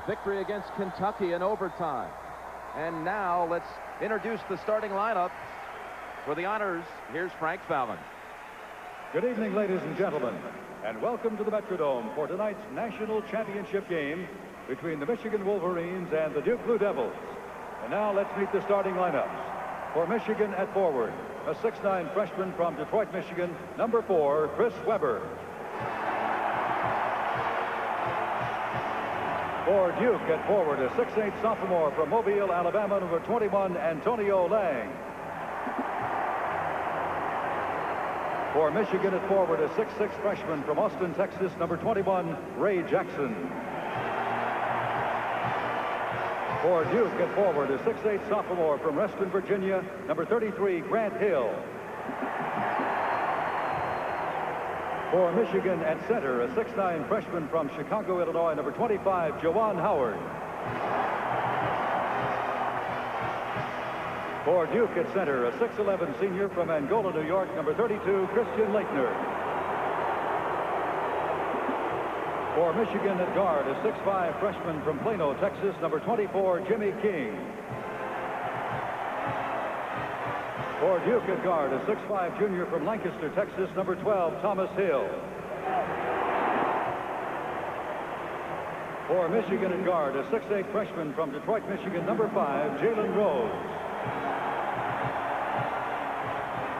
victory against Kentucky in overtime. And now let's introduce the starting lineup for the Honors. Here's Frank Fallon. Good evening, ladies and gentlemen, and welcome to the Metrodome for tonight's national championship game between the Michigan Wolverines and the Duke Blue Devils. And now let's meet the starting lineups. For Michigan at forward, a 6'9" freshman from Detroit, Michigan, number 4, Chris Webber. For Duke at forward, a 6'8" sophomore from Mobile, Alabama, number 21, Antonio Lang. For Michigan at forward, a 6'6" freshman from Austin, Texas, number 21, Ray Jackson. For Duke at forward, a 6'8" sophomore from Reston, Virginia, number 33, Grant Hill. For Michigan at center, a 6'9" freshman from Chicago, Illinois, number 25, Juwan Howard. For Duke at center, a 6'11" senior from Angola, New York, number 32, Christian Laettner. For Michigan at guard, a 6'5" freshman from Plano, Texas, number 24, Jimmy King. For Duke at guard, a 6'5" junior from Lancaster, Texas, number 12, Thomas Hill. For Michigan at guard, a 6'8" freshman from Detroit, Michigan, number 5, Jalen Rose.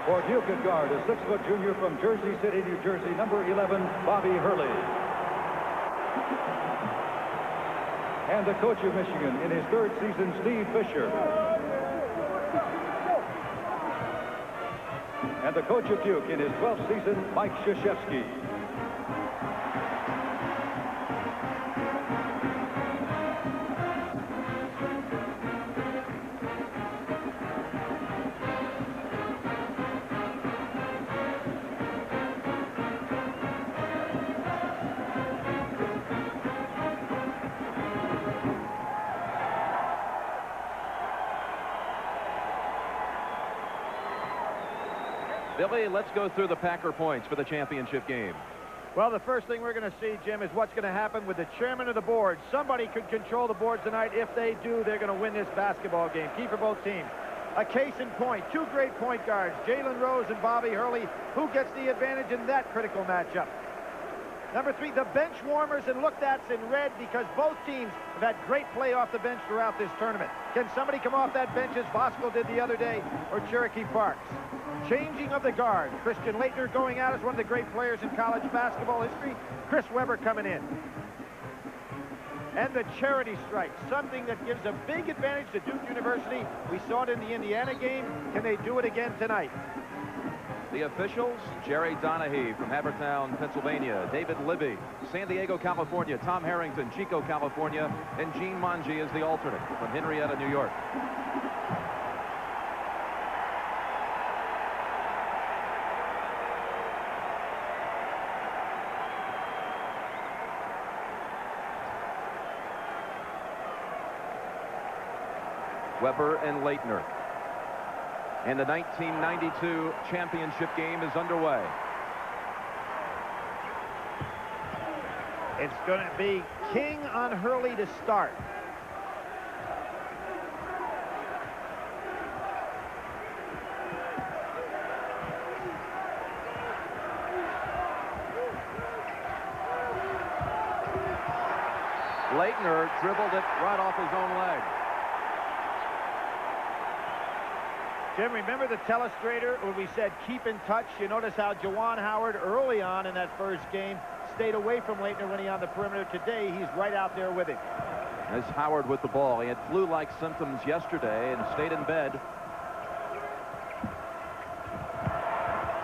For Duke at guard, a 6-foot junior from Jersey City, New Jersey, number 11, Bobby Hurley. And the coach of Michigan in his 3rd season, Steve Fisher. And the coach of Duke in his 12th season, Mike Krzyzewski. Billy, let's go through the Packer points for the championship game. Well, the first thing we're going to see, Jim, is what's going to happen with the chairman of the board. Somebody could control the board tonight. If they do, they're going to win this basketball game. Key for both teams. A case in point, 2 great point guards, Jalen Rose and Bobby Hurley. Who gets the advantage in that critical matchup? Number 3, the bench warmers, and look, that's in red because both teams have had great play off the bench throughout this tournament. Can somebody come off that bench as Voskuhl did the other day, or Cherokee Parks? Changing of the guard. Christian Laettner going out as one of the great players in college basketball history. Chris Webber coming in. And the charity strike, something that gives a big advantage to Duke University. We saw it in the Indiana game. Can they do it again tonight? The officials, Jerry Donahue from Havertown, Pennsylvania, David Libby, San Diego, California, Tom Harrington, Chico, California, and Gene Monge is the alternate from Henrietta, New York. Webber and Laettner. And the 1992 championship game is underway. It's going to be King on Hurley to start. Laettner dribbled it right off his own leg. Jim, remember the telestrator when we said keep in touch? You notice how Juwan Howard early on in that first game stayed away from Laettner when he on the perimeter. Today, he's right out there with him. As Howard with the ball. He had flu-like symptoms yesterday and stayed in bed.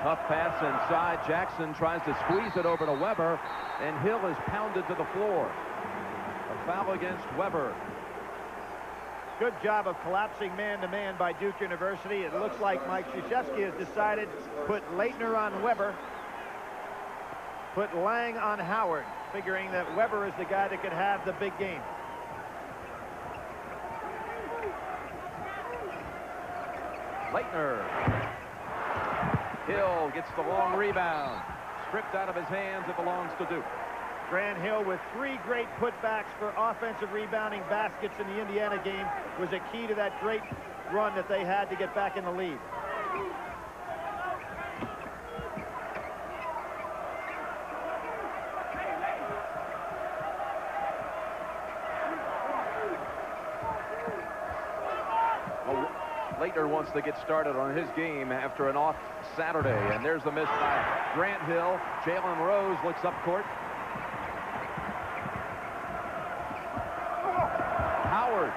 Tough pass inside. Jackson tries to squeeze it over to Webber, and Hill is pounded to the floor. A foul against Webber. Good job of collapsing man-to-man by Duke University. It looks like Mike Krzyzewski has decided to put Laettner on Webber, put Lang on Howard, figuring that Webber is the guy that could have the big game. Laettner. Hill gets the long rebound. Stripped out of his hands. It belongs to Duke. Grant Hill with 3 great putbacks for offensive rebounding baskets in the Indiana game was a key to that great run that they had to get back in the lead. Laettner wants to get started on his game after an off Saturday, and there's the miss by Grant Hill. Jalen Rose looks up court. Howard.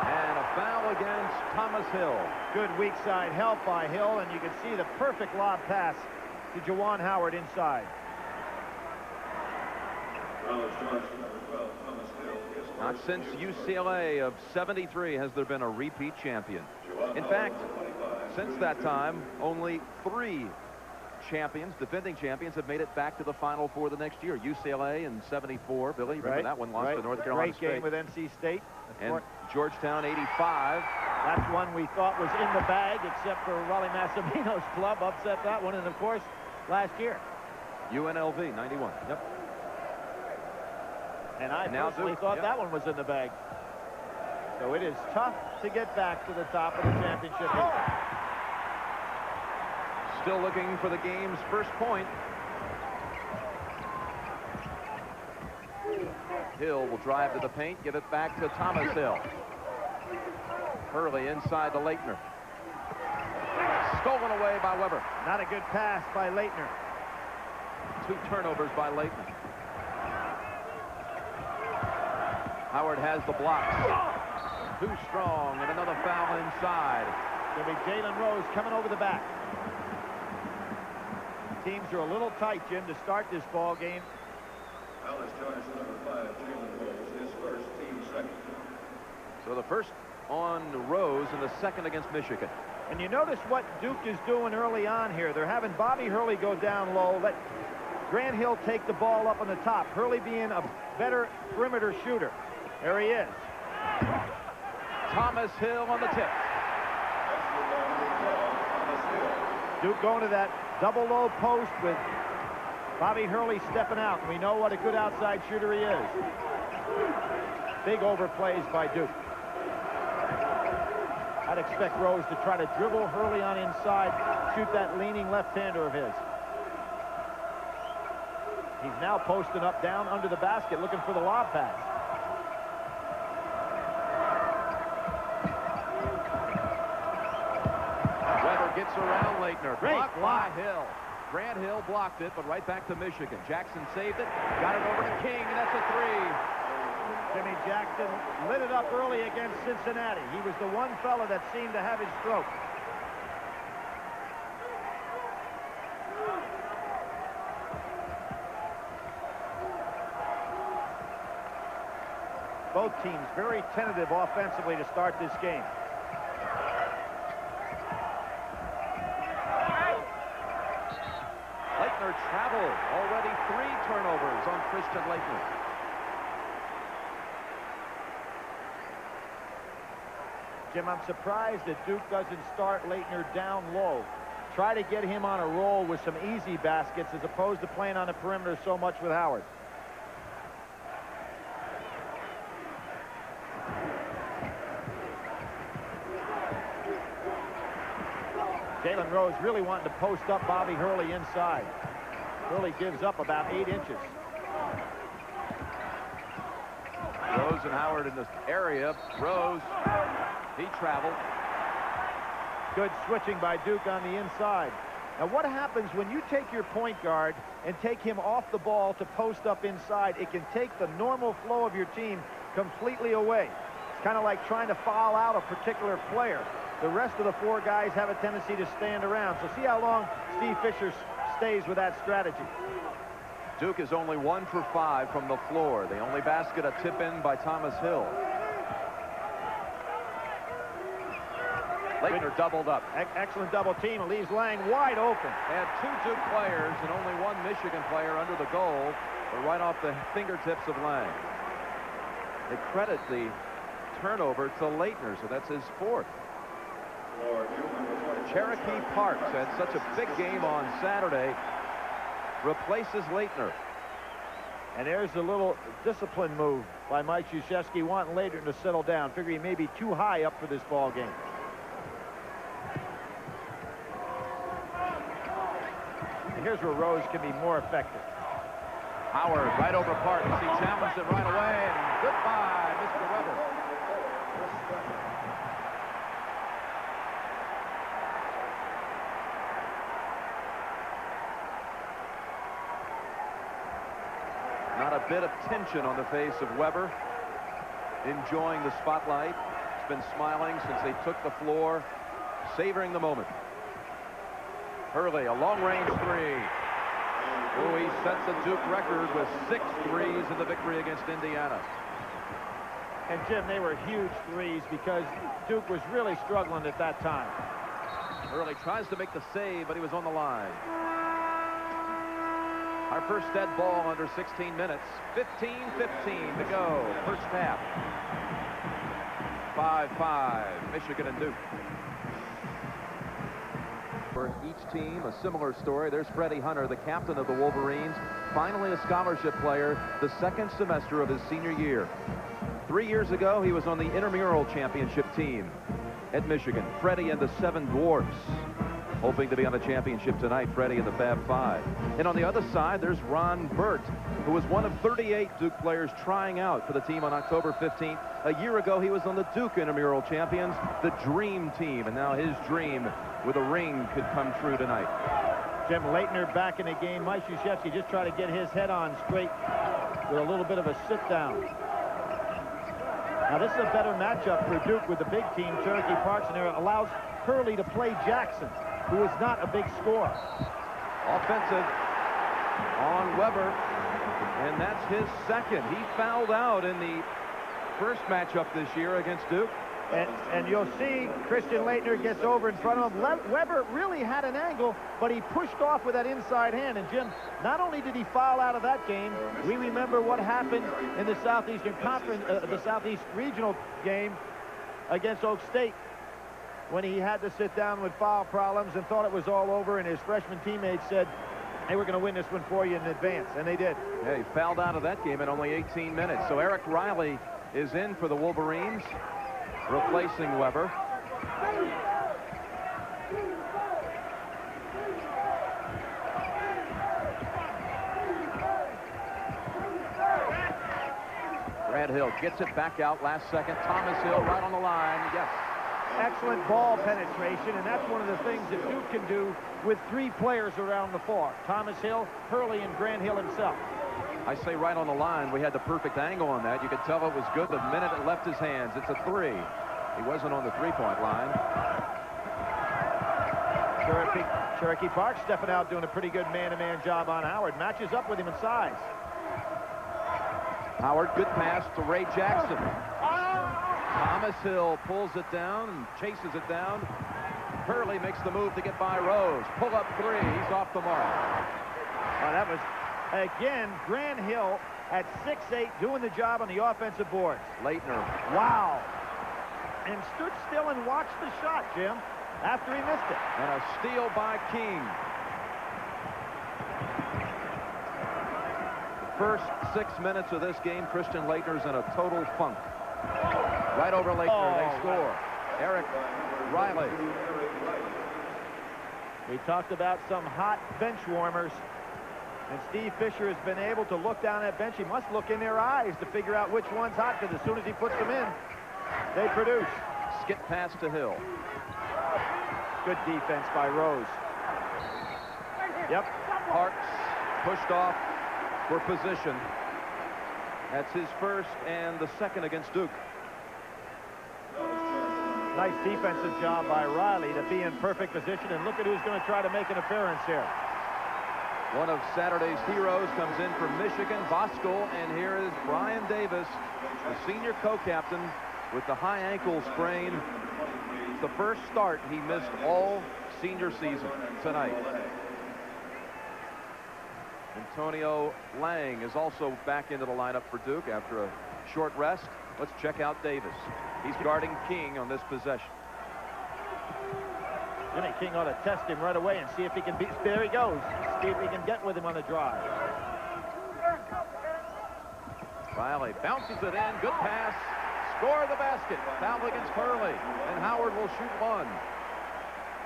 And a foul against Thomas Hill. Good weak side help by Hill, and you can see the perfect lob pass to Juwan Howard inside. Not since UCLA of '73 has there been a repeat champion. In fact, since that time, only 3 champions, defending champions, have made it back to the Final Four the next year. UCLA in '74, Billy, remember that one, lost to North Carolina State. Great game with NC State. And Georgetown '85. That's one we thought was in the bag, except for Raleigh Massimino's club upset that one, and of course, last year. UNLV '91. Yep. And I personally thought that one was in the bag. So it is tough to get back to the top of the championship. Still looking for the game's first point. Hill will drive to the paint, give it back to Thomas Hill. Hurley inside to Laettner. Stolen away by Weber. Not a good pass by Laettner. 2 turnovers by Laettner. Howard has the blocks. Too strong, and another foul inside. It'll be Jalen Rose coming over the back. Teams are a little tight, Jim, to start this ball game. Alice charge number 5, Jalen Rose, his first, team second. So the first on Rose and the second against Michigan. And you notice what Duke is doing early on here. They're having Bobby Hurley go down low, let Grant Hill take the ball up on the top. Hurley being a better perimeter shooter. There he is. Thomas Hill on the tip. Duke going to that double low post with Bobby Hurley stepping out. And we know what a good outside shooter he is. Big overplays by Duke. I'd expect Rose to try to dribble Hurley on inside, shoot that leaning left-hander of his. He's now posting up down under the basket looking for the lob pass. Weber gets around Laettner. Great Blocked block. by Hill. Grant Hill blocked it, but right back to Michigan. Jackson saved it, got it over to King, and that's a 3. Jimmy Jackson lit it up early against Cincinnati. He was the one fella that seemed to have his stroke. Both teams very tentative offensively to start this game. Laettner traveled. Already 3 turnovers on Christian Laettner. Jim, I'm surprised that Duke doesn't start Laettner down low. Try to get him on a roll with some easy baskets as opposed to playing on the perimeter so much with Howard. Jalen Rose really wanting to post up Bobby Hurley inside. Hurley gives up about 8 inches. Rose and Howard in this area. Rose, he traveled. Good switching by Duke on the inside. Now what happens when you take your point guard and take him off the ball to post up inside? It can take the normal flow of your team completely away. It's kind of like trying to foul out a particular player. The rest of the 4 guys have a tendency to stand around. So see how long Steve Fisher stays with that strategy. Duke is only 1 for 5 from the floor. The only basket, a tip-in by Thomas Hill. Laettner doubled up. Excellent double team. It leaves Lang wide open. They had 2 Duke players and only 1 Michigan player under the goal, but right off the fingertips of Lang. They credit the turnover to Laettner, so that's his 4th. Cherokee Parks had such a big game on Saturday. Replaces Laettner. And there's a little discipline move by Mike Krzyzewski, wanting Leitner to settle down. Figure he may be too high up for this ball game. And here's where Rose can be more effective. Howard right over Parks. He challenged it right away, and goodbye, Mr. Weber. Not a bit of tension on the face of Weber. Enjoying the spotlight. He's been smiling since they took the floor, savoring the moment. Hurley, a long-range three. Oh, he sets a Duke record with 6 threes in the victory against Indiana. And, Jim, they were huge threes because Duke was really struggling at that time. Hurley tries to make the save, but he was on the line. Our first dead ball under 16 minutes. 15-15 to go. First half. 5-5, Michigan and Duke. For each team, a similar story. There's Freddie Hunter, the captain of the Wolverines, finally a scholarship player the second semester of his senior year. 3 years ago, he was on the intramural championship team at Michigan. Freddie and the Seven Dwarfs, hoping to be on the championship tonight. Freddie and the Fab Five. And on the other side, there's Ron Burt, who was one of 38 Duke players trying out for the team on October 15th. A year ago, he was on the Duke intramural champions, the Dream Team, and now his dream with a ring could come true tonight. Jim, Leitner back in the game. Mike Krzyzewski just trying to get his head on straight with a little bit of a sit down. Now this is a better matchup for Duke with the big team, Cherokee Parks, and it allows Hurley to play Jackson, who is not a big scorer. Offensive on Weber, and that's his second. He fouled out in the first matchup this year against Duke. And you'll see Christian Leitner gets over in front of him. Weber really had an angle, but he pushed off with that inside hand. And, Jim, not only did he foul out of that game, we remember what happened in the Southeastern Conference, the Southeast Regional game against Oak State, when he had to sit down with foul problems and thought it was all over, and his freshman teammates said, hey, we're going to win this one for you in advance, and they did. Yeah, he fouled out of that game in only 18 minutes. So Eric Riley is in for the Wolverines, replacing Weber. Brad Hill gets it back out last second. Thomas Hill right on the line. Yes. Excellent ball penetration, and that's one of the things that Duke can do with 3 players around the floor. Thomas Hill, Hurley, and Grant Hill himself. I say right on the line. We had the perfect angle on that. You could tell it was good the minute it left his hands. It's a 3. He wasn't on the three-point line. Cherokee Park stepping out, doing a pretty good man-to-man job on Howard. Matches up with him in size. Howard, good pass to Ray Jackson. Thomas Hill pulls it down and chases it down. Hurley makes the move to get by Rose. Pull up 3. He's off the mark. Oh, that was, again, Grant Hill at 6'8", doing the job on the offensive boards. Leitner. Wow. And stood still and watched the shot, Jim, after he missed it. And a steal by King. The first 6 minutes of this game, Christian Leitner's in a total funk. Right over Leitner, they score. Eric Riley. We talked about some hot bench warmers, and Steve Fisher has been able to look down that bench. He must look in their eyes to figure out which one's hot, because as soon as he puts them in, they produce. Skip pass to Hill. Good defense by Rose. Yep. Parks pushed off for position. That's his first and the second against Duke. Nice defensive job by Riley to be in perfect position, and look at who's going to try to make an appearance here. One of Saturday's heroes comes in from Michigan, Voskuhl, and here is Brian Davis, the senior co-captain, with the high ankle sprain. It's the first start he missed all senior season tonight. Antonio Lang is also back into the lineup for Duke after a short rest. Let's check out Davis. He's guarding King on this possession. Jimmy King ought to test him right away and see if he can beat. There he goes. See if he can get with him on the drive. Riley bounces it in. Good pass. Score the basket. Foul against Hurley. And Howard will shoot one.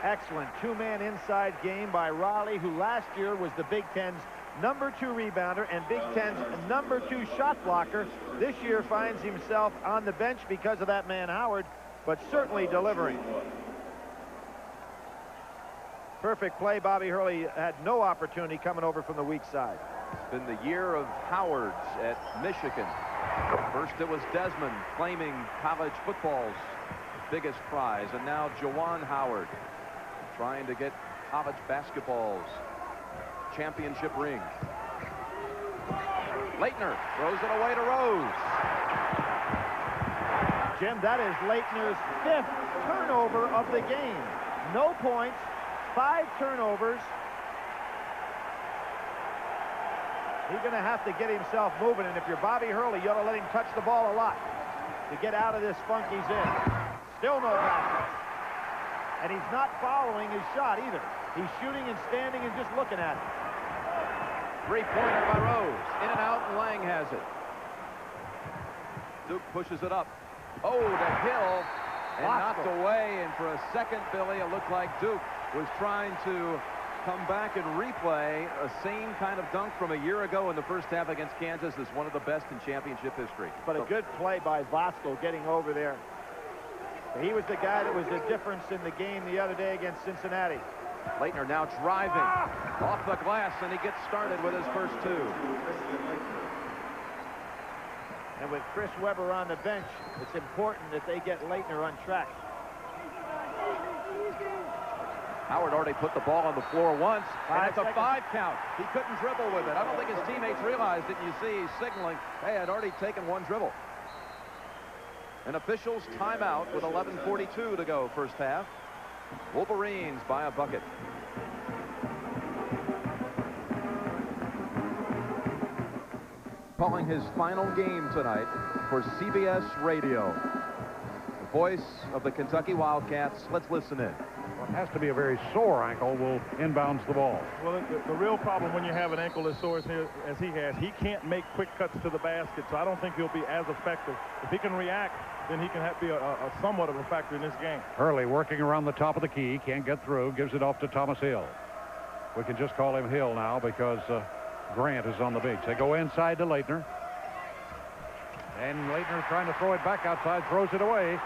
Excellent two-man inside game by Riley, who last year was the Big Ten's #2 rebounder and Big Ten's #2 shot blocker. This year finds himself on the bench because of that man Howard, but certainly delivering. Perfect play. Bobby Hurley had no opportunity coming over from the weak side. It's been the year of Howards at Michigan. First it was Desmond claiming college football's biggest prize, and now Juwan Howard trying to get college basketball's championship ring. Laettner throws it away to Rose. Jim, that is Laettner's 5th turnover of the game. No points, 5 turnovers. He's going to have to get himself moving, and if you're Bobby Hurley, you ought to let him touch the ball a lot to get out of this funk he's in. Still no baskets. And he's not following his shot either. He's shooting and standing and just looking at it. Three-pointer by Rose. In and out, and Lang has it. Duke pushes it up. Oh, to Hill, and knocked away. And for a second, Billy, it looked like Duke was trying to come back and replay a same kind of dunk from a year ago in the first half against Kansas. Is one of the best in championship history. But a good play by Vosco getting over there. He was the guy that was the difference in the game the other day against Cincinnati. Laettner now driving off the glass, and he gets started with his first 2. And with Chris Webber on the bench, it's important that they get Laettner on track. Howard already put the ball on the floor once, and it's a 5 5 count. He couldn't dribble with it. I don't think his teammates realized it. You see he's signaling, hey, I'd already taken 1 dribble. An official's timeout with 11:42 to go first half. Wolverines by a bucket. Calling his final game tonight for CBS Radio. The voice of the Kentucky Wildcats. Let's listen in. Well, it has to be a very sore ankle. Will inbounds the ball. Well, the real problem when you have an ankle as sore as he has, he can't make quick cuts to the basket, so I don't think he'll be as effective. If he can react, then he can be a somewhat of a factor in this game. Hurley working around the top of the key, can't get through, gives it off to Thomas Hill. We can just call him Hill now because Grant is on the bench. They go inside to Laettner. And Laettner trying to throw it back outside, throws it away.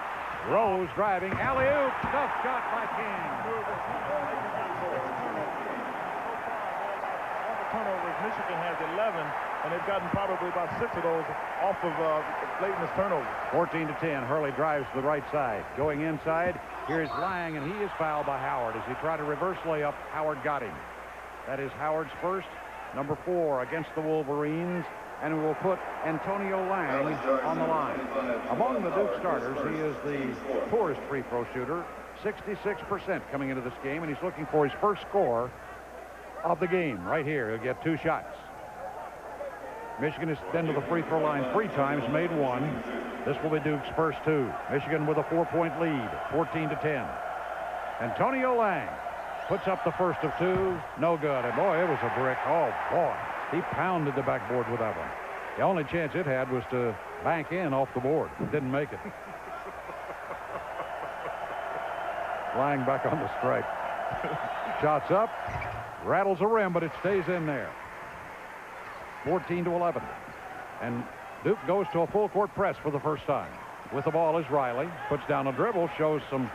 Rose driving, alley-oop, tough shot by King. Turnovers. Michigan has 11, and they've gotten probably about 6 of those off of Laettner's turnovers. 14-10. Hurley drives to the right side. Going inside, here's Lang, and he is fouled by Howard. As he tried a reverse layup, Howard got him. That is Howard's first, number 4 against the Wolverines, and we will put Antonio Lang on the line. Among the Duke starters, he is the poorest free throw shooter, 66% coming into this game, and he's looking for his first score of the game. Right here, he'll get 2 shots. Michigan has been to the free throw line 3 times, made 1. This will be Duke's first 2. Michigan with a 4-point lead, 14-10. Antonio Lang puts up the first of 2, no good. And boy, it was a brick. Oh boy, he pounded the backboard with that one. The only chance it had was to bank in off the board. It didn't make it. Lang back on the strike. Shots up, rattles a rim, but it stays in there. 14-11. And Duke goes to a full court press for the first time. With the ball is Riley. Puts down a dribble, shows some.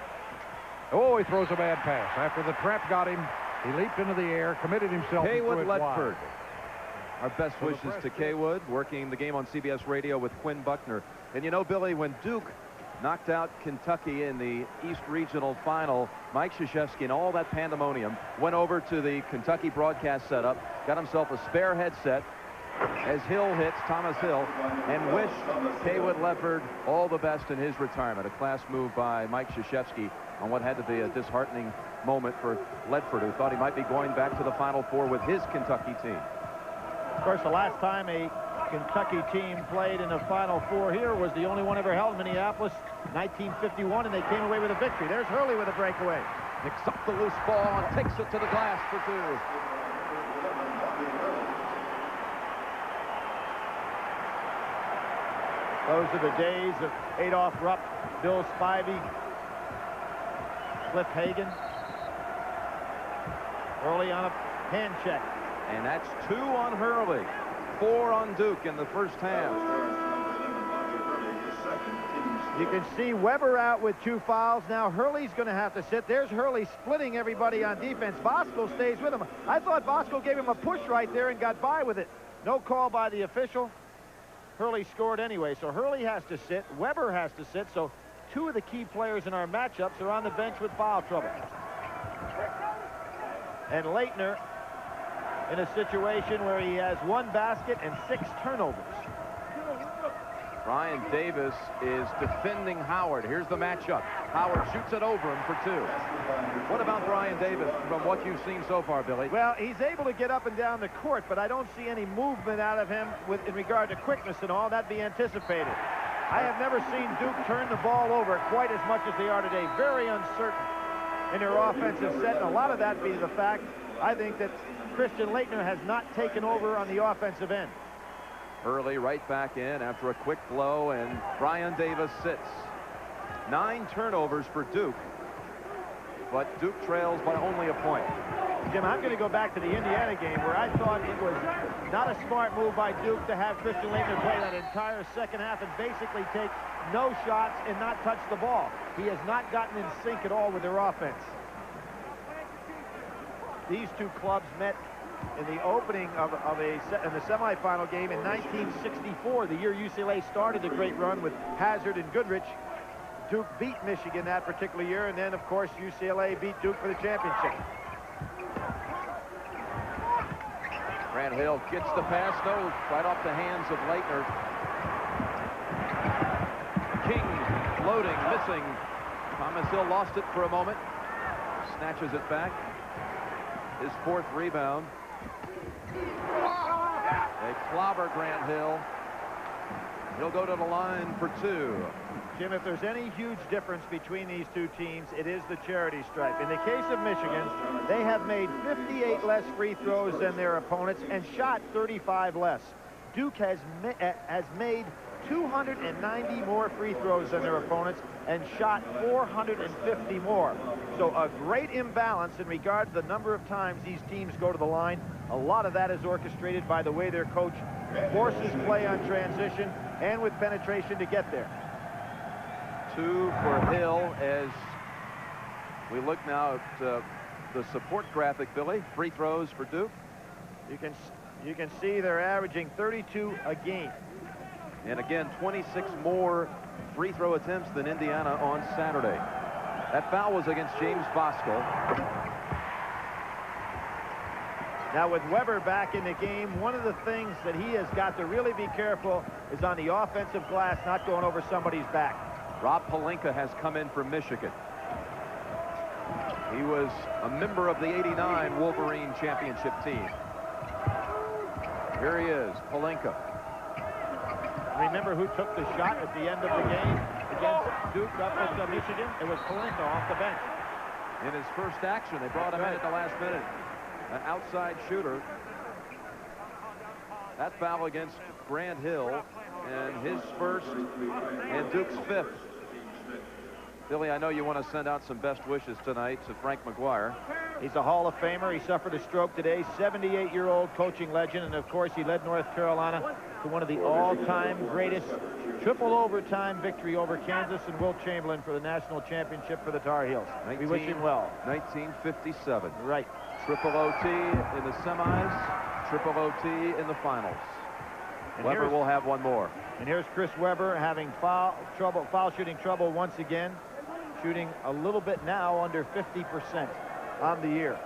Oh, he throws a bad pass. After the trap got him, he leaped into the air, committed himself. Haywood Ledford. Our best wishes to Kaywood, working the game on CBS Radio with Quinn Buckner. And you know, Billy, when Duke knocked out Kentucky in the East Regional Final, Mike Krzyzewski and all that pandemonium went over to the Kentucky broadcast setup, got himself a spare headset as Hill hits, Thomas Hill, and wished Haywood Ledford all the best in his retirement. A class move by Mike Krzyzewski on what had to be a disheartening moment for Ledford, who thought he might be going back to the Final Four with his Kentucky team. Of course, the last time a Kentucky team played in the Final Four here was the only one ever held in Minneapolis, 1951, and they came away with a victory. There's Hurley with a breakaway. Picks up the loose ball and takes it to the glass for 2. Those are the days of Adolph Rupp, Bill Spivey, Cliff Hagan. Hurley on a hand check. And that's 2 on Hurley, 4 on Duke in the first half. You can see Weber out with 2 fouls. Now Hurley's going to have to sit. There's Hurley splitting everybody on defense. Bosco stays with him. I thought Bosco gave him a push right there and got by with it. No call by the official. Hurley scored anyway, so Hurley has to sit. Weber has to sit, so 2 of the key players in our matchups are on the bench with foul trouble. And Laettner in a situation where he has 1 basket and 6 turnovers. Brian Davis is defending Howard. Here's the matchup. Howard shoots it over him for 2. What about Brian Davis from what you've seen so far, Billy? Well, he's able to get up and down the court, but I don't see any movement out of him in regard to quickness and all. That'd be anticipated. I have never seen Duke turn the ball over quite as much as they are today. Very uncertain in their offensive set, and a lot of that being the fact, I think, that Christian Laettner has not taken over on the offensive end. Hurley right back in after a quick blow, and Brian Davis sits. 9 turnovers for Duke, but Duke trails by only a point. Jim, I'm going to go back to the Indiana game where I thought it was not a smart move by Duke to have Christian Laettner play that entire second half and basically take no shots and not touch the ball. He has not gotten in sync at all with their offense. These 2 clubs met in the opening in the semifinal game in 1964, the year UCLA started the great run with Hazard and Goodrich. Duke beat Michigan that particular year, and then, of course, UCLA beat Duke for the championship. Grant Hill gets the pass, no, right off the hands of Laettner. King floating, missing. Thomas Hill lost it for a moment. Snatches it back. His 4th rebound. They clobber Grant Hill. He'll go to the line for 2. Jim, if there's any huge difference between these 2 teams, it is the charity stripe. In the case of Michigan, they have made 58 less free throws than their opponents and shot 35 less. Duke has made 290 more free throws than their opponents and shot 450 more. So a great imbalance in regard to the number of times these teams go to the line. A lot of that is orchestrated by the way their coach forces play on transition and with penetration to get there. 2 for Hill as we look now at the support graphic, Billy. Free throws for Duke. You can see they're averaging 32 a game. And again, 26 more free throw attempts than Indiana on Saturday. That foul was against James Bosco. Now with Weber back in the game, one of the things that he has got to really be careful is on the offensive glass, not going over somebody's back. Rob Pelinka has come in from Michigan. He was a member of the '89 Wolverine championship team. Here he is, Pelinka. Remember who took the shot at the end of the game against Duke up at Michigan? It was Pelinka off the bench. In his first action, they brought him in at the last minute. An outside shooter. That foul against Grant Hill, and his first and Duke's 5th. Billy, I know you want to send out some best wishes tonight to Frank McGuire. He's a Hall of Famer. He suffered a stroke today. 78-year-old coaching legend, and of course he led North Carolina to one of the all-time greatest triple overtime victory over Kansas and Wilt Chamberlain for the national championship for the Tar Heels. We wish him well. 1957. Right. Triple OT in the semis, triple OT in the finals. And Weber will have one more. And here's Chris Weber having foul shooting trouble once again, shooting a little bit now under 50% on the year.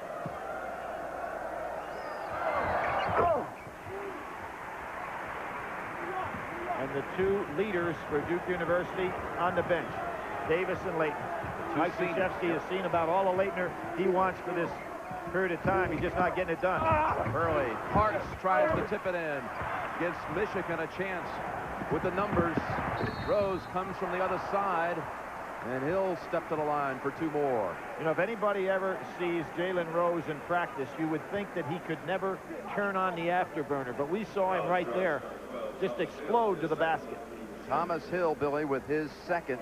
And the 2 leaders for Duke University on the bench, Davis and Laettner. Mike Krzyzewski has seen about all of Laettner he wants for this period of time. He's just not getting it done. Hurley. Parks tries to tip it in. Gives Michigan a chance with the numbers. Rose comes from the other side, and he'll step to the line for 2 more. You know, if anybody ever sees Jalen Rose in practice, you would think that he could never turn on the afterburner, but we saw him right there just explode to the basket. Thomas Hill, Billy, with his second.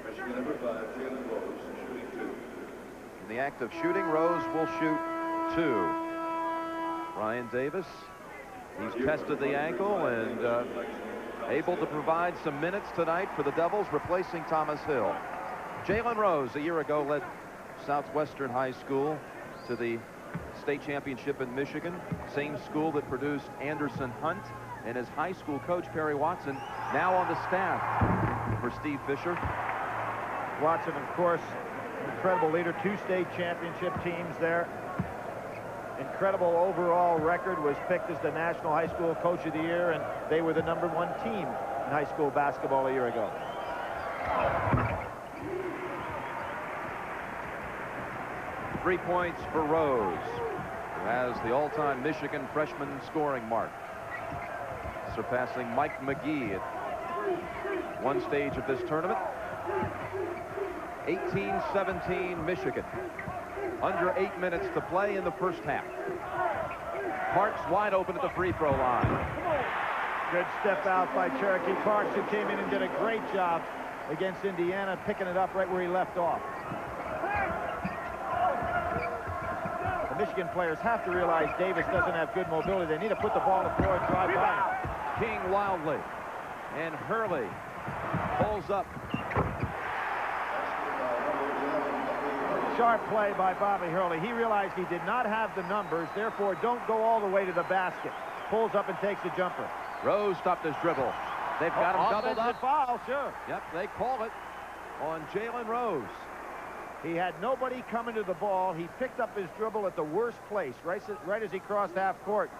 In the act of shooting, Rose will shoot 2. Ryan Davis, he's tested the ankle and able to provide some minutes tonight for the Devils, replacing Thomas Hill. Jalen Rose, a year ago, led Southwestern High School to the state championship in Michigan, same school that produced Anderson Hunt, and his high school coach, Perry Watson, now on the staff for Steve Fisher. Watson, of course, incredible leader, 2 state championship teams there. Incredible overall record, was picked as the National High School Coach of the Year, and they were the #1 team in high school basketball a year ago. 3 points for Rose, who has the all-time Michigan freshman scoring mark, surpassing Mike McGee at one stage of this tournament. 18-17 Michigan. Under 8 minutes to play in the first half. Parks wide open at the free throw line. Good step out by Cherokee Parks, who came in and did a great job against Indiana, picking it up right where he left off. The Michigan players have to realize Davis doesn't have good mobility. They need to put the ball on the floor and drive by him. King wildly, and Hurley pulls up. Sharp play by Bobby Hurley. He realized he did not have the numbers, therefore don't go all the way to the basket. Pulls up and takes a jumper. Rose stopped his dribble. They've got him doubled up. Foul, sure. Yep, they call it on Jalen Rose. He had nobody coming to the ball. He picked up his dribble at the worst place, right as he crossed half court.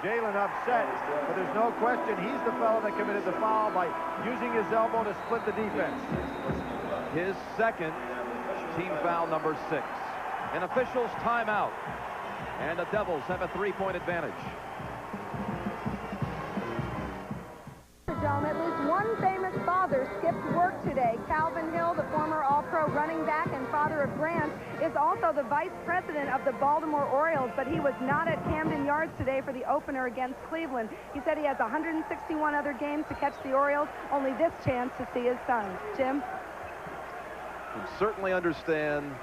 Jalen upset, but there's no question he's the fellow that committed the foul by using his elbow to split the defense. His second, team foul number 6. An official's timeout, and the Devils have a 3-point advantage. At least one famous father skipped work today. Calvin Hill, the former All-Pro running back and father of Grant, is also the vice president of the Baltimore Orioles, but he was not at Camden Yards today for the opener against Cleveland. He said he has 161 other games to catch the Orioles, only this chance to see his son. Jim? Can certainly understand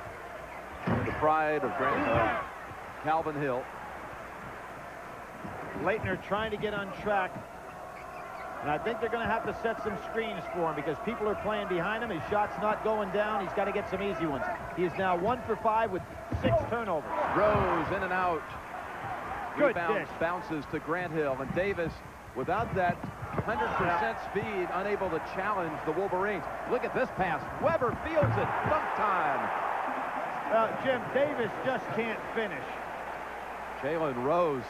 the pride of Calvin Hill. Leitner trying to get on track. And I think they're going to have to set some screens for him because people are playing behind him. His shot's not going down. He's got to get some easy ones. He is now 1 for 5 with 6 turnovers. Rose in and out. Good Rebounds, dish. bounces to Grant Hill. And Davis, without that 100% speed, unable to challenge the Wolverines. Look at this pass. Weber fields it. Dunk time. Jim, Davis just can't finish. Jalen Rose.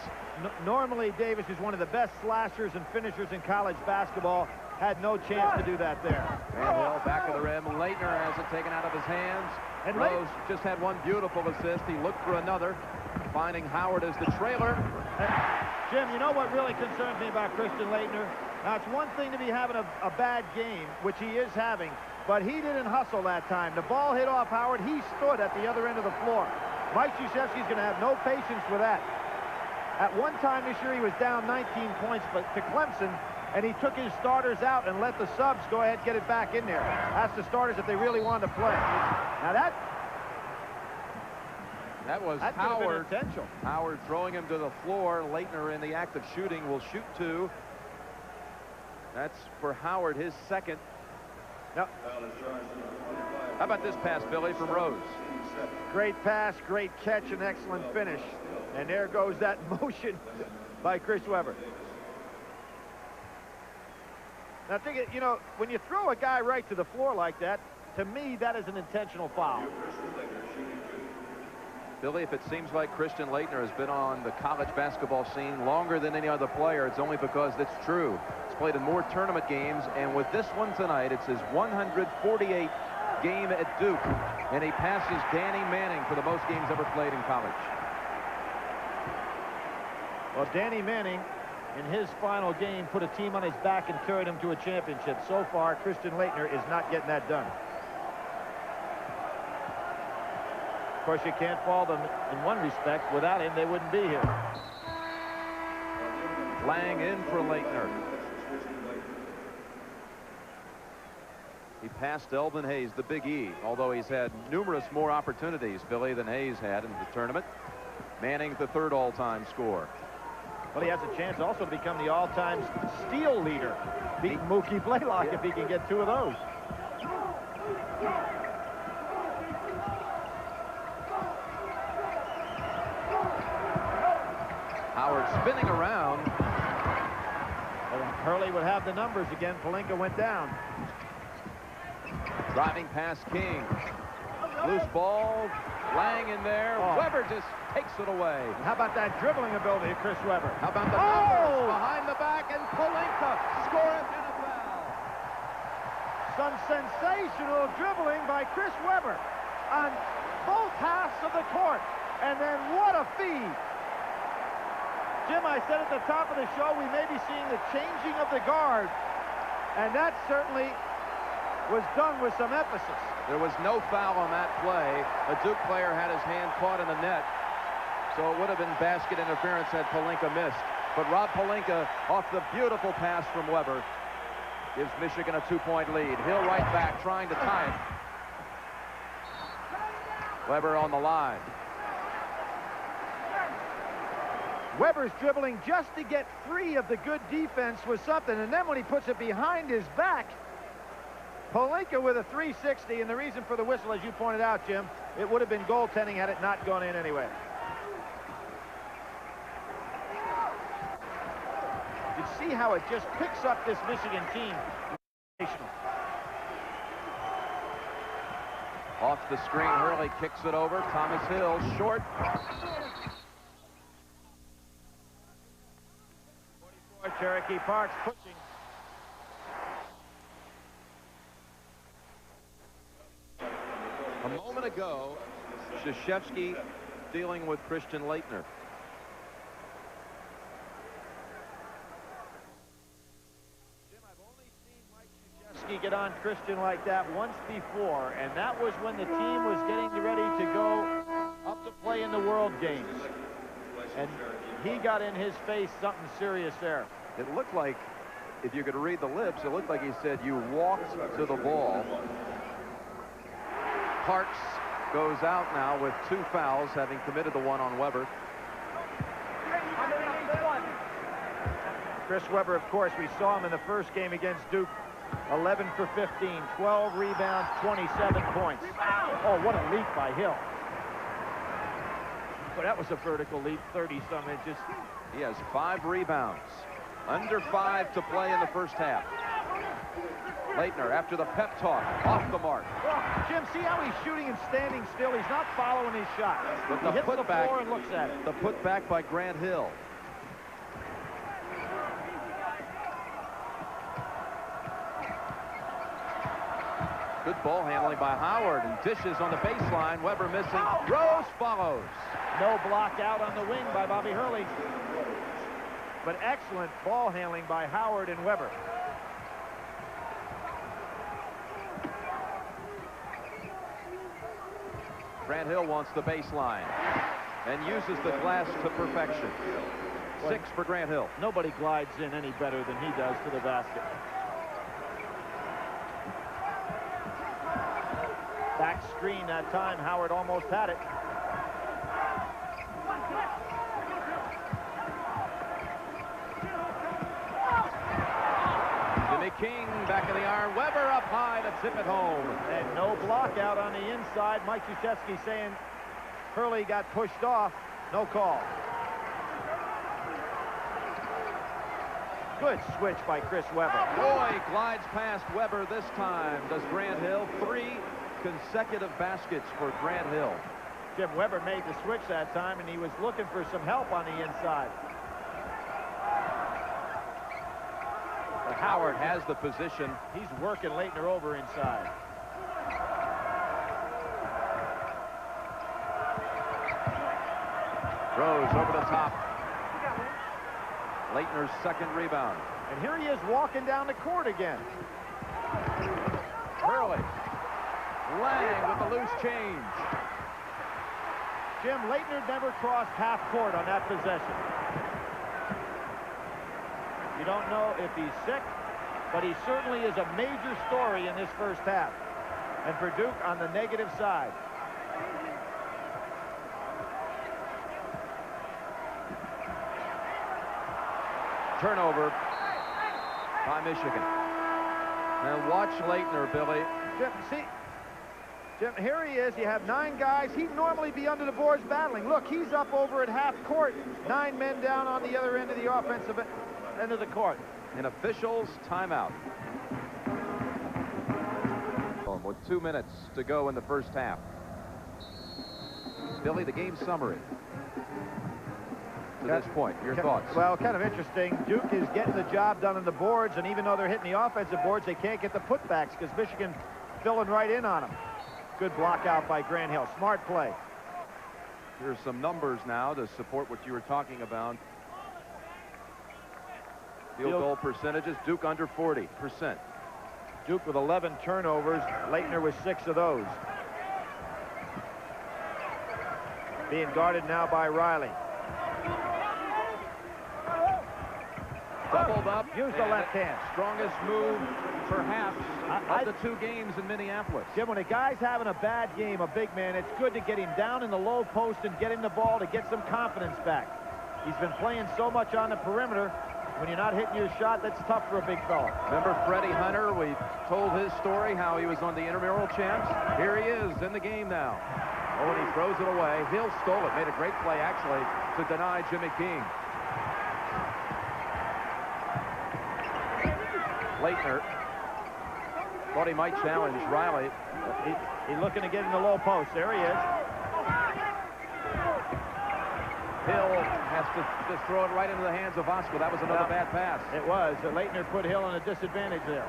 Normally, Davis is one of the best slashers and finishers in college basketball. Had no chance to do that there. Grant Hill back of the rim. Leitner has it taken out of his hands. And Rose just had one beautiful assist. He looked for another, finding Howard as the trailer. Jim, you know what really concerns me about Christian Leitner? Now, it's one thing to be having a bad game, which he is having, but he didn't hustle that time. The ball hit off Howard. He stood at the other end of the floor. Mike Krzyzewski's going to have no patience with that. At one time this year, he was down 19 points to Clemson, and he took his starters out and let the subs go ahead and get it back in there. Ask the starters if they really wanted to play. Now that was Howard. Howard throwing him to the floor. Leitner in the act of shooting will shoot 2. That's for Howard, his second. Now, how about this pass, Billy, from Rose? Great pass, great catch, and excellent finish. And there goes that motion by Chris Weber. Now, think it, you know, when you throw a guy right to the floor like that, to me, that is an intentional foul. Billy, if it seems like Christian Leitner has been on the college basketball scene longer than any other player, it's only because that's true. He's played in more tournament games, and with this one tonight, it's his 148th game at Duke, and he passes Danny Manning for the most games ever played in college. Well, Danny Manning, in his final game, put a team on his back and carried him to a championship. So far, Christian Leitner is not getting that done. Of course, you can't fault them in one respect. Without him, they wouldn't be here. Lang in for Leitner. He passed Elvin Hayes, the Big E, although he's had numerous more opportunities, Billy, than Hayes had in the tournament. Manning's the third all-time scorer. Well, he has a chance also to become the all-time steal leader, beating Mookie Blaylock if he can get 2 of those. Howard spinning around. Well, Hurley would have the numbers again. Pelinka went down. Driving past King. Loose ball. Lang in there. Oh. Weber just takes it away. How about that dribbling ability of Chris Weber? How about the numbers behind the back, and Pelinka scores and a foul. Some sensational dribbling by Chris Weber on both halves of the court. And then what a feed. Jim, I said at the top of the show, we may be seeing the changing of the guard. And that certainly was done with some emphasis. There was no foul on that play. A Duke player had his hand caught in the net. So it would have been basket interference had Pelinka missed. But Rob Pelinka, off the beautiful pass from Weber, gives Michigan a 2-point lead. Hill right back, trying to tie it. Weber on the line. Weber's dribbling just to get free of the good defense was something. And then when he puts it behind his back, Pelinka with a 360. And the reason for the whistle, as you pointed out, Jim, it would have been goaltending had it not gone in anyway. You see how it just picks up this Michigan team. Off the screen, Hurley kicks it over. Thomas Hill, short. 44, Cherokee Parks pushing. A moment ago, Krzyzewski dealing with Christian Laettner. Get on Christian like that once before, and that was when the team was getting ready to go up to play in the World Games, and he got in his face something serious there. It looked like, if you could read the lips, it looked like he said, "You walked to the ball." Parks goes out now with 2 fouls, having committed the one on Weber. Chris Weber, of course, we saw him in the first game against Duke. 11 for 15, 12 rebounds, 27 points. Oh, what a leap by Hill. But that was a vertical leap, 30-some inches. He has 5 rebounds. Under 5 to play in the first half. Laettner, after the pep talk, off the mark. Oh, Jim, see how he's shooting and standing still? He's not following his shot. But He the hits the putback, floor and looks at it. the putback by Grant Hill. Good ball handling by Howard, and dishes on the baseline. Weber missing. Rose follows. No block out on the wing by Bobby Hurley. But excellent ball handling by Howard and Weber. Grant Hill wants the baseline and uses the glass to perfection. 6 for Grant Hill. Nobody glides in any better than he does to the basket. Back screen that time. Howard almost had it. Jimmy King back in the iron. Weber up high to tip it home. And no block out on the inside. Mike Krzyzewski saying Hurley got pushed off. No call. Good switch by Chris Weber. Boy glides past Weber this time. Does Grant Hill. 3 consecutive baskets for Grant Hill. Jim, Weber made the switch that time, and he was looking for some help on the inside. But Howard has the position. He's working Laettner over inside. Rose over the top. Laettner's second rebound. And here he is walking down the court again. Hurley. Lang with the loose change. Jim, Laettner never crossed half court on that possession. You don't know if he's sick but he certainly is a major story in this first half. And for Duke on the negative side. Turnover by Michigan. And watch Laettner, Billy. Jim, here he is. You have 9 guys. He'd normally be under the boards battling. Look, he's up over at half court. 9 men down on the other end of the offensive end of the court. An official's timeout. With 2 minutes to go in the first half. Billy, the game summary to this point. Your thoughts? Well, kind of interesting. Duke is getting the job done on the boards, and even though they're hitting the offensive boards, they can't get the putbacks because Michigan filling right in on them. Good block out by Grant Hill. Smart play. Here's some numbers now to support what you were talking about. Field goal percentages, Duke under 40%. Duke with 11 turnovers. Laettner with 6 of those. Being guarded now by Riley. Doubled up. Use the left hand. Strongest move, perhaps, of the 2 games in Minneapolis. Jim, when a guy's having a bad game, a big man, it's good to get him down in the low post and get him the ball to get some confidence back. He's been playing so much on the perimeter. When you're not hitting your shot, that's tough for a big fella. Remember Freddie Hunter? We told his story, how he was on the intramural champs. Here he is in the game now. Oh, and he throws it away. Hill stole it. Made a great play, actually, to deny Jimmy King. Laettner thought he might challenge Riley. He's looking to get in the low post. There he is. Hill has to just throw it right into the hands of Oscar. That was another bad pass. It was. Laettner put Hill in a disadvantage there.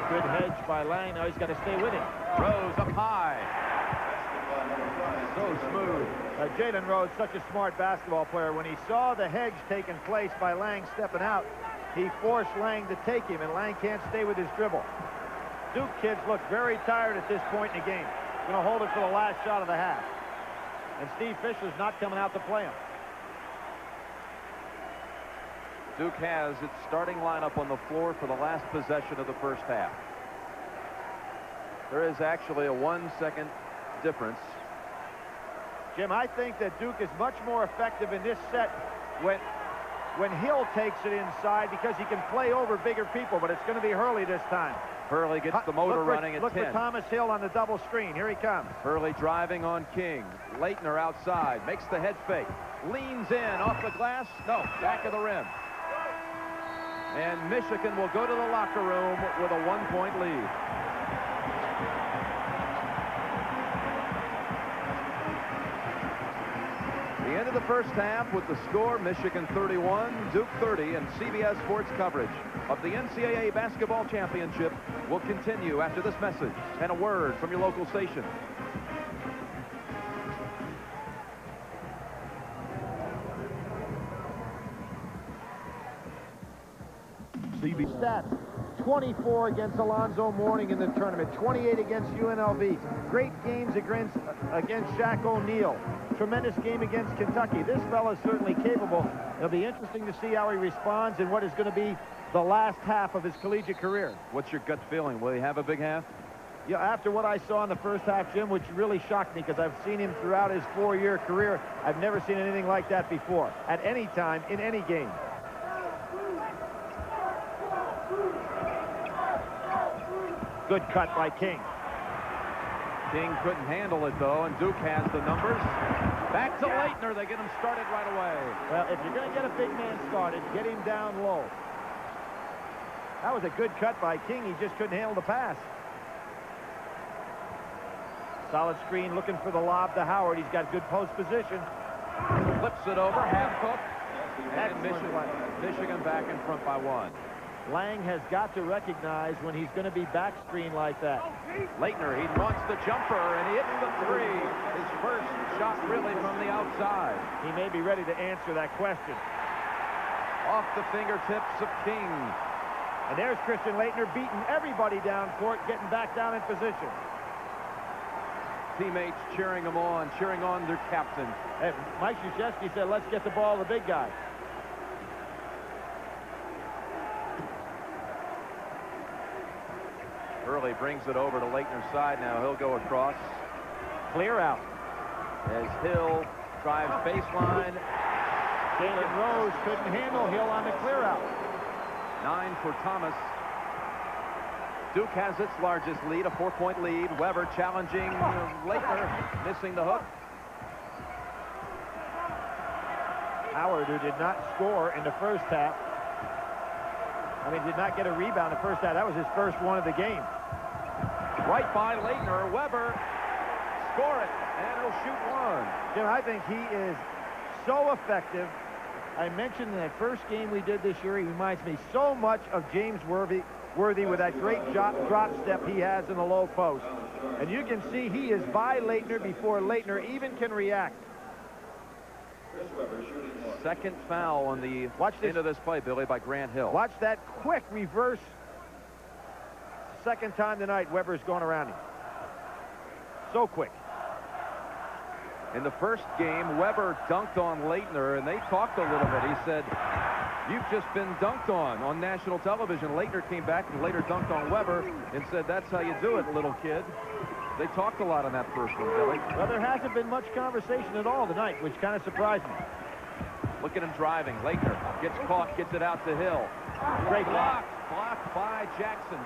Good hedge by Lang. Now he's got to stay with him. Rose up high. So smooth. Jalen Rose, such a smart basketball player. When he saw the hedge taking place by Lang stepping out, he forced Lang to take him, and Lang can't stay with his dribble. Duke kids look very tired at this point in the game. Going to hold it for the last shot of the half. And Steve Fisher's not coming out to play him. Duke has its starting lineup on the floor for the last possession of the first half. There is actually a 1-second difference. Jim, I think that Duke is much more effective in this set when Hill takes it inside because he can play over bigger people, but it's going to be Hurley this time. Hurley gets the motor running at 10. Look for Thomas Hill on the double screen. Here he comes. Hurley driving on King. Laettner outside. Makes the head fake. Leans in off the glass. No, back of the rim. And Michigan will go to the locker room with a 1-point lead. The end of the first half with the score, Michigan 31, Duke 30, and CBS Sports coverage of the NCAA Basketball Championship will continue after this message and a word from your local station. CB stats. 24 against Alonzo Mourning in the tournament. 28 against UNLV. Great games against Shaq O'Neal. Tremendous game against Kentucky. This fella's certainly capable. It'll be interesting to see how he responds in what is going to be the last half of his collegiate career. What's your gut feeling? Will he have a big half? Yeah, after what I saw in the first half, Jim, which really shocked me because I've seen him throughout his 4-year career. I've never seen anything like that before, at any time, in any game. Good cut by King. King couldn't handle it, though, and Duke has the numbers. Back to Laettner. They get him started right away. Well, if you're going to get a big man started, get him down low. That was a good cut by King. He just couldn't handle the pass. Solid screen looking for the lob to Howard. He's got good post position. Flips it over, half hook. And Michigan back in front by 1. Lang has got to recognize when he's going to be back screen like that. Laettner, he wants the jumper, and he hits the 3. His first shot really from the outside. He may be ready to answer that question. Off the fingertips of King. And there's Christian Laettner beating everybody down court, getting back down in position. Teammates cheering him on, cheering on their captain. Hey, Mike Krzyzewski said, let's get the ball to the big guy. Hurley brings it over to Leitner's side now. He'll go across. Clear out. As Hill drives baseline. Jalen Rose couldn't handle Hill on the clear out. 9 for Thomas. Duke has its largest lead, a 4-point lead. Weber challenging Leitner, missing the hook. Howard, who did not score in the first half. Did not get a rebound in the first half. That was his first one of the game. Right by Leitner. Weber, score it, and he'll shoot one. Jim, I think he is so effective. I mentioned in that first game we did this year, he reminds me so much of James Worthy with that great drop step he has in the low post. And you can see he is by Leitner before Leitner even can react. Second foul on the end of this play, Billy, by Grant Hill. Watch that quick reverse. Second time tonight, Weber's going around him. So quick. In the first game, Weber dunked on Leitner, and they talked a little bit. He said, "You've just been dunked on national television." Leitner came back and later dunked on Weber and said, "That's how you do it, little kid." They talked a lot on that first one, Billy. Well, there hasn't been much conversation at all tonight, which kind of surprised me. Look at him driving. Leitner gets caught, gets it out to Hill. Great block. Blocked by Jackson.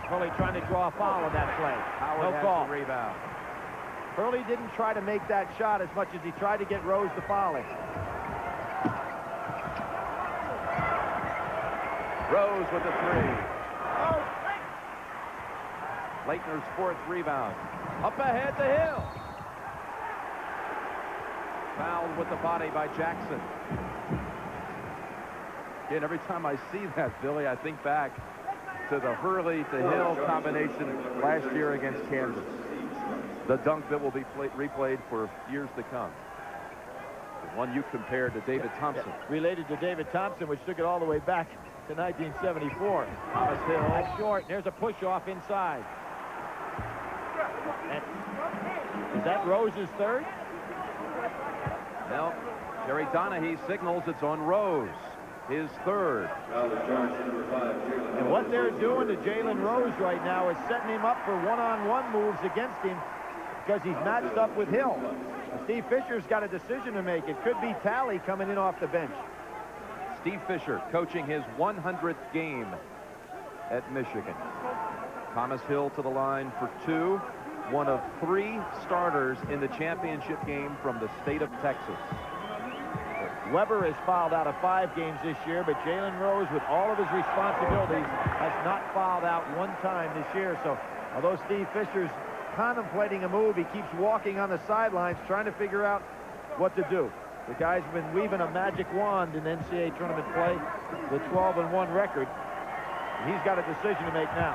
Hurley trying to draw a foul on that play. Howard No call. has the rebound. Hurley didn't try to make that shot as much as he tried to get Rose to foul him. Rose with the 3. Leitner's 4th rebound. Up ahead to Hill. Fouled with the body by Jackson. Again, every time I see that, Billy, I think back to the Hurley to Hill combination last year against Kansas. The dunk that will be replayed for years to come. The one you compared to David Thompson. Yeah, related to David Thompson, which took it all the way back to 1974. Thomas Hill. That's short. There's a push-off inside. And is that Rose's 3rd? No. Jerry Donahue signals it's on Rose. His 3rd. And what they're doing to Jalen Rose right now is setting him up for one-on-one moves against him because he's matched up with Hill. Steve Fisher's got a decision to make. It could be Talley coming in off the bench. Steve Fisher coaching his 100th game at Michigan. Thomas Hill to the line for 2. One of 3 starters in the championship game from the state of Texas. Weber has fouled out of 5 games this year, but Jalen Rose, with all of his responsibilities, has not fouled out one time this year. So although Steve Fisher's contemplating a move, he keeps walking on the sidelines trying to figure out what to do. The guy's been weaving a magic wand in NCAA tournament play, the 12-1 record. He's got a decision to make now.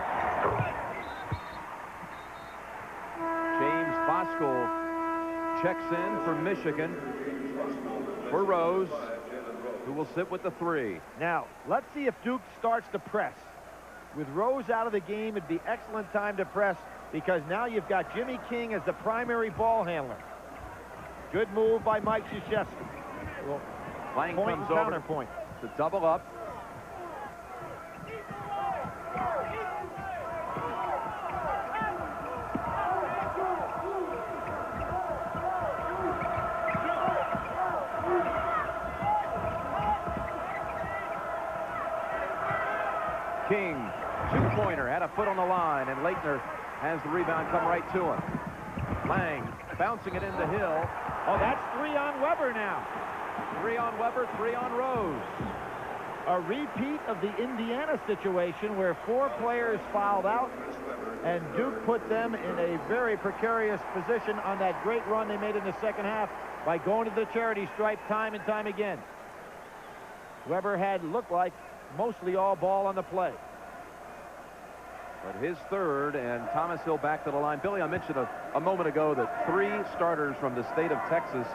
James Bosco checks in for Michigan for Rose, who will sit with the 3. Now, let's see if Duke starts to press. With Rose out of the game, it'd be excellent time to press because now you've got Jimmy King as the primary ball handler. Good move by Mike Krzyzewski. Well, Lang point comes and over counterpoint. to double up. King, 2-pointer, had a foot on the line, and Leitner has the rebound come right to him. Lang bouncing it into Hill. Oh, that's 3 on Weber now. 3 on Weber, 3 on Rose. A repeat of the Indiana situation where 4 players fouled out, and Duke put them in a very precarious position on that great run they made in the second half by going to the charity stripe time and time again. Weber had looked like mostly all ball on the play. But his 3rd, and Thomas Hill back to the line. Billy, I mentioned a moment ago that 3 starters from the state of Texas.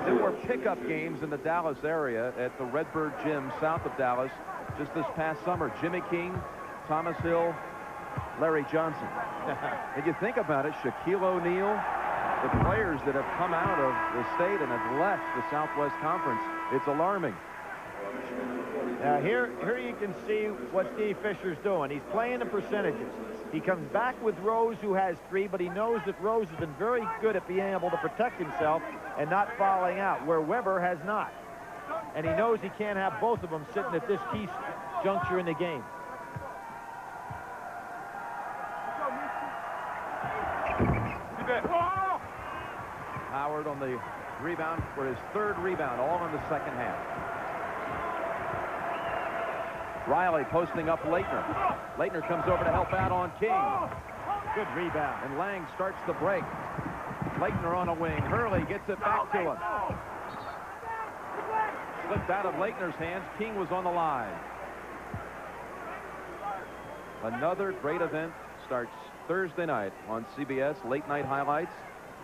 There were pickup games in the Dallas area at the Redbird Gym south of Dallas just this past summer. Jimmy King, Thomas Hill, Larry Johnson. And you think about it, Shaquille O'Neal, the players that have come out of the state and have left the Southwest Conference, it's alarming. Here you can see what Steve Fisher's doing. He's playing the percentages. He comes back with Rose, who has 3, but he knows that Rose has been very good at being able to protect himself and not fouling out, where Weber has not. And he knows he can't have both of them sitting at this key juncture in the game. Howard on the rebound for his 3rd rebound, all in the second half. Riley posting up Laettner. Laettner comes over to help out on King. Good rebound. And Lang starts the break. Laettner on a wing. Hurley gets it back to him. Slipped out of Laettner's hands. King was on the line. Another great event starts Thursday night on CBS. Late night highlights.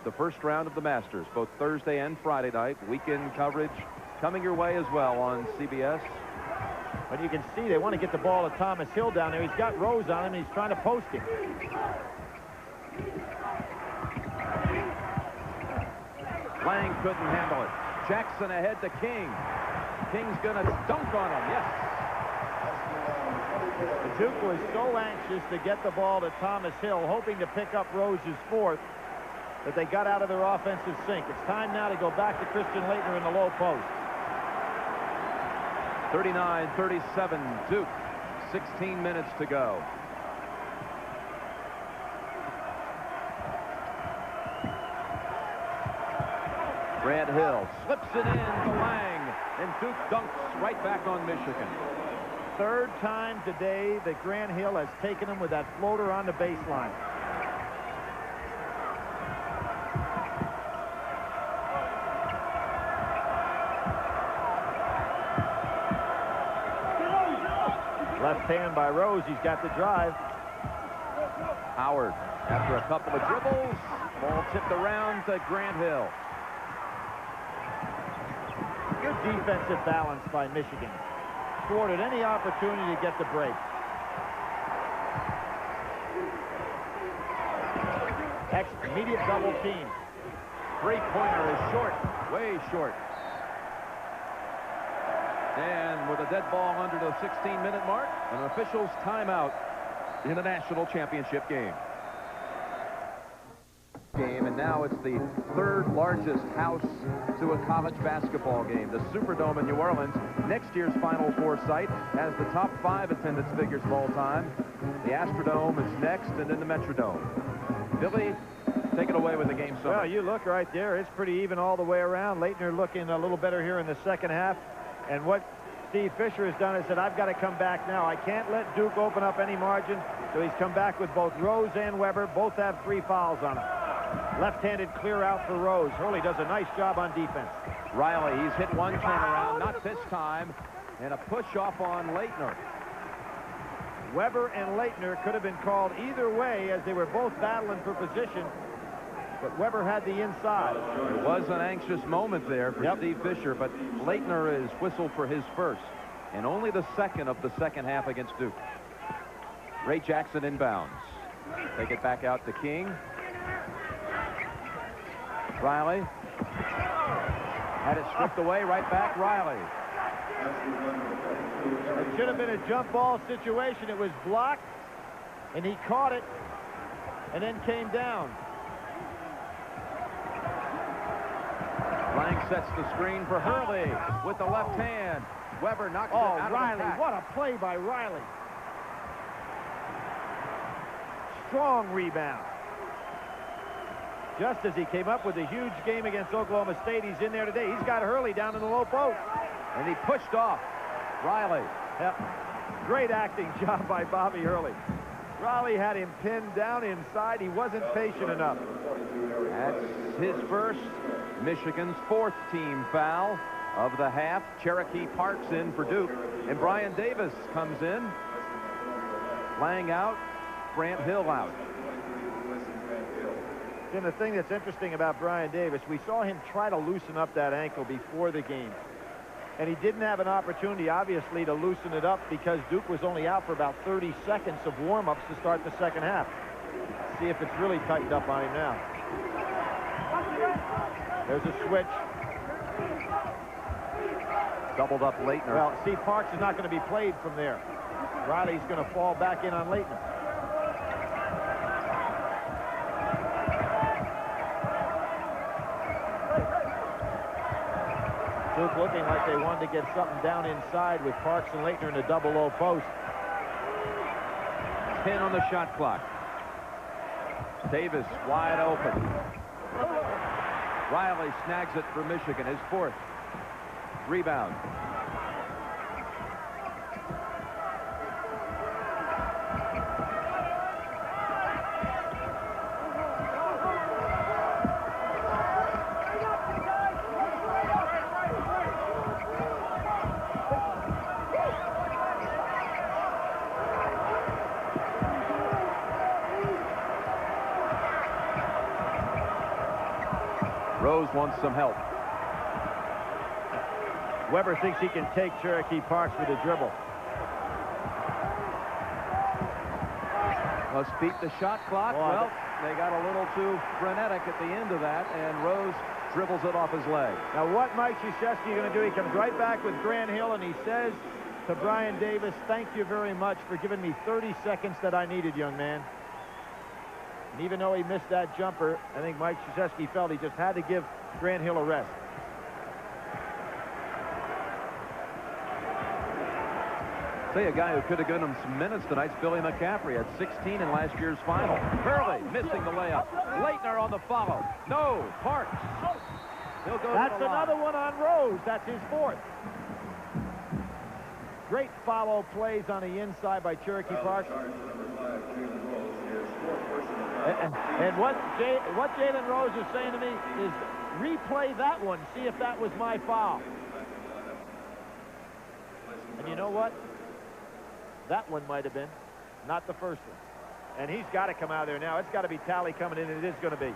The first round of the Masters, both Thursday and Friday night. Weekend coverage coming your way as well on CBS. But you can see they want to get the ball to Thomas Hill down there. He's got Rose on him, and he's trying to post him. Lang couldn't handle it. Jackson ahead to King. King's going to dunk on him. Yes. The Duke was so anxious to get the ball to Thomas Hill, hoping to pick up Rose's 4th, that they got out of their offensive sync. It's time now to go back to Christian Laettner in the low post. 39-37 Duke. 16 minutes to go. Grant Hill slips it in to Lang, and Duke dunks right back on Michigan. 3rd time today that Grant Hill has taken him with that floater on the baseline. Left hand by Rose. He's got the drive. Howard, after a couple of dribbles, ball tipped around to Grant Hill. Good defensive balance by Michigan. Thwarted any opportunity to get the break. Immediate double team. Three-pointer is short, way short. And with a dead ball under the 16-minute mark, an official's timeout in the national championship game. And now it's the 3rd largest house to a college basketball game. The Superdome in New Orleans, next year's Final Four site, has the top 5 attendance figures of all time. The Astrodome is next, and then the Metrodome. Billy, take it away with the game summary. Well, you look right there. It's pretty even all the way around. Laettner looking a little better here in the second half. And what Steve Fisher has done is said, I've got to come back now. I can't let Duke open up any margin. So he's come back with both Rose and Weber. Both have 3 fouls on them. Left-handed clear out for Rose. Hurley does a nice job on defense. Riley, he's hit one turnaround, not this time. And a push off on Laettner. Weber and Laettner could have been called either way as they were both battling for position. But Weber had the inside. It was an anxious moment there for Steve Fisher, but Laettner is whistled for his first and only the second of the second half against Duke. Ray Jackson inbounds. Take it back out to King. Riley. Had it stripped away, right back, Riley. It should have been a jump ball situation. It was blocked, and he caught it, and then came down. Lang sets the screen for Hurley with the left hand. Weber knocks it out Riley, of the pack. what a play by Riley. Strong rebound. Just as he came up with a huge game against Oklahoma State, he's in there today. He's got Hurley down in the low post. And he pushed off Riley. Yep. Great acting job by Bobby Hurley. Riley had him pinned down inside. He wasn't patient enough. That's his first, Michigan's 4th team foul of the half. Cherokee Parks in for Duke. And Brian Davis comes in. Lang out. Grant Hill out. And the thing that's interesting about Brian Davis, we saw him try to loosen up that ankle before the game. And he didn't have an opportunity, obviously, to loosen it up because Duke was only out for about 30 seconds of warm-ups to start the second half. See if it's really tightened up on him now. There's a switch. Doubled up Laettner. Well, see, Parks is not going to be played from there. Riley's going to fall back in on Laettner. Duke looking like they wanted to get something down inside with Parks and Laettner in the double low post. 10 on the shot clock. Davis wide open. Riley snags it for Michigan, his 4th. Rebound. Rose wants some help. Weber thinks he can take Cherokee Parks with a dribble. Must beat the shot clock. Well, they got a little too frenetic at the end of that, and Rose dribbles it off his leg. Now, what Mike Krzyzewski going to do? He comes right back with Grant Hill, and he says to Brian Davis, "Thank you very much for giving me 30 seconds that I needed, young man." And even though he missed that jumper, I think Mike Krzyzewski felt he just had to give Grant Hill a rest. Say, a guy who could have given him some minutes tonight's Billy McCaffrey at 16 in last year's final. Hurley missing the layup. Laettner on the follow. No, Parks. He'll go. That's another one on Rose. That's his 4th. Great follow plays on the inside by Cherokee Parks. And what Jalen Rose is saying to me is, replay that one, see if that was my foul. And you know what? That one might have been, not the first one. And he's got to come out of there now. It's got to be Talley coming in, and it is going to be.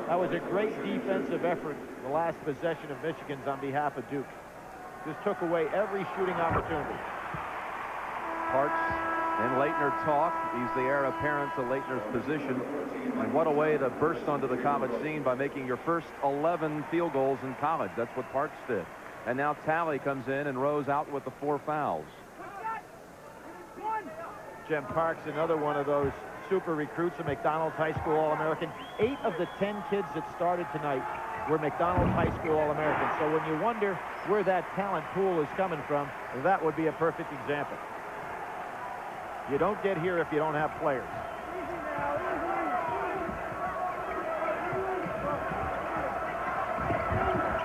That was a great defensive effort, the last possession of Michigan's on behalf of Duke. Just took away every shooting opportunity. Parks and Laettner talk. He's the heir apparent to Laettner's position. And what a way to burst onto the college scene by making your first 11 field goals in college. That's what Parks did. And now Talley comes in, and Rose out with the 4 fouls. Jim Parks, another one of those super recruits, a McDonald's High School All-American. 8 of the 10 kids that started tonight were McDonald's High School All-Americans. So when you wonder where that talent pool is coming from, that would be a perfect example. You don't get here if you don't have players.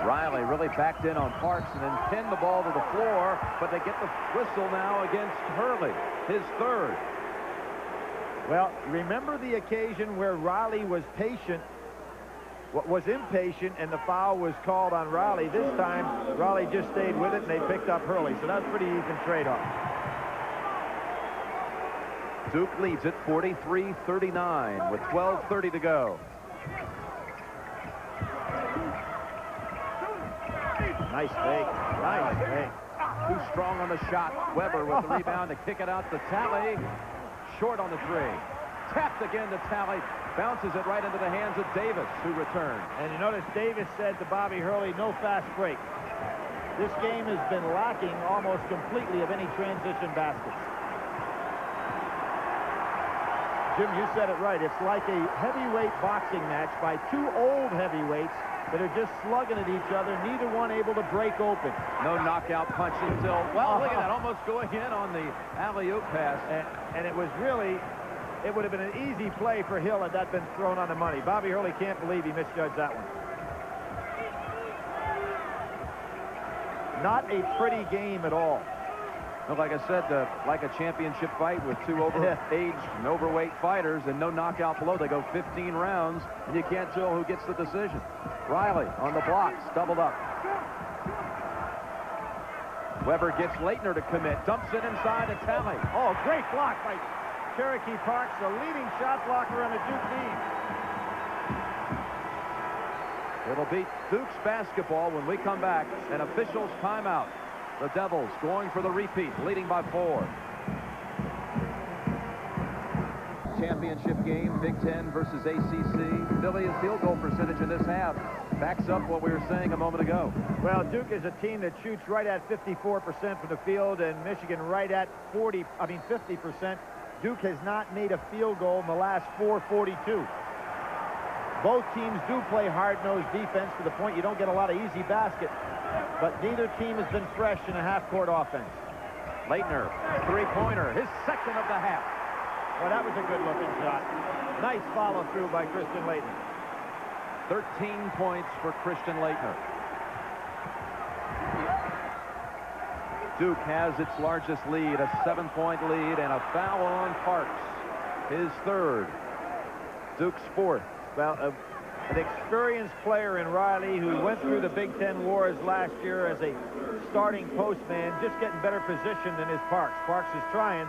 Riley really backed in on Parks and then pinned the ball to the floor, but they get the whistle now against Hurley, his 3rd. Well, remember the occasion where Riley was impatient, and the foul was called on Riley. This time, Riley just stayed with it, and they picked up Hurley, so that's pretty even trade-off. Duke leads it 43-39 with 12:30 to go. Nice fake. Nice fake. Too strong on the shot. Weber with the rebound to kick it out to Talley. Short on the 3. Tapped again to Talley. Bounces it right into the hands of Davis, who returned. And you notice Davis said to Bobby Hurley, no fast break. This game has been lacking almost completely of any transition baskets. Jim, you said it right. It's like a heavyweight boxing match by 2 old heavyweights that are just slugging at each other, neither one able to break open. No knockout punch until, well, look at that, almost going in on the alley-oop pass. And it was really, it would have been an easy play for Hill had that been thrown on the money. Bobby Hurley can't believe he misjudged that one. Not a pretty game at all. Well, like I said, like a championship fight with 2 overaged and overweight fighters and no knockout below. They go 15 rounds, and you can't tell who gets the decision. Riley on the blocks, doubled up. Weber gets Laettner to commit, dumps it inside to Talley. Oh, great block by Cherokee Parks, the leading shot blocker on the Duke team. It'll be Duke's basketball when we come back. An official's timeout. The Devils going for the repeat, leading by 4. championship game, Big Ten versus ACC. Billy's field goal percentage in this half backs up what we were saying a moment ago. Well, Duke is a team that shoots right at 54% from the field, and Michigan right at 50%. Duke has not made a field goal in the last 4:42. Both teams do play hard-nosed defense to the point you don't get a lot of easy baskets, but neither team has been fresh in a half-court offense. Laettner, three-pointer, his second of the half. Well, that was a good-looking shot. Nice follow-through by Christian Laettner. 13 points for Christian Laettner. Duke has its largest lead, a 7-point lead, and a foul on Parks, his third. Duke's fourth. Well, an experienced player in Riley who went through the Big Ten wars last year as a starting postman, just getting better positioned than his Parks. Parks is trying,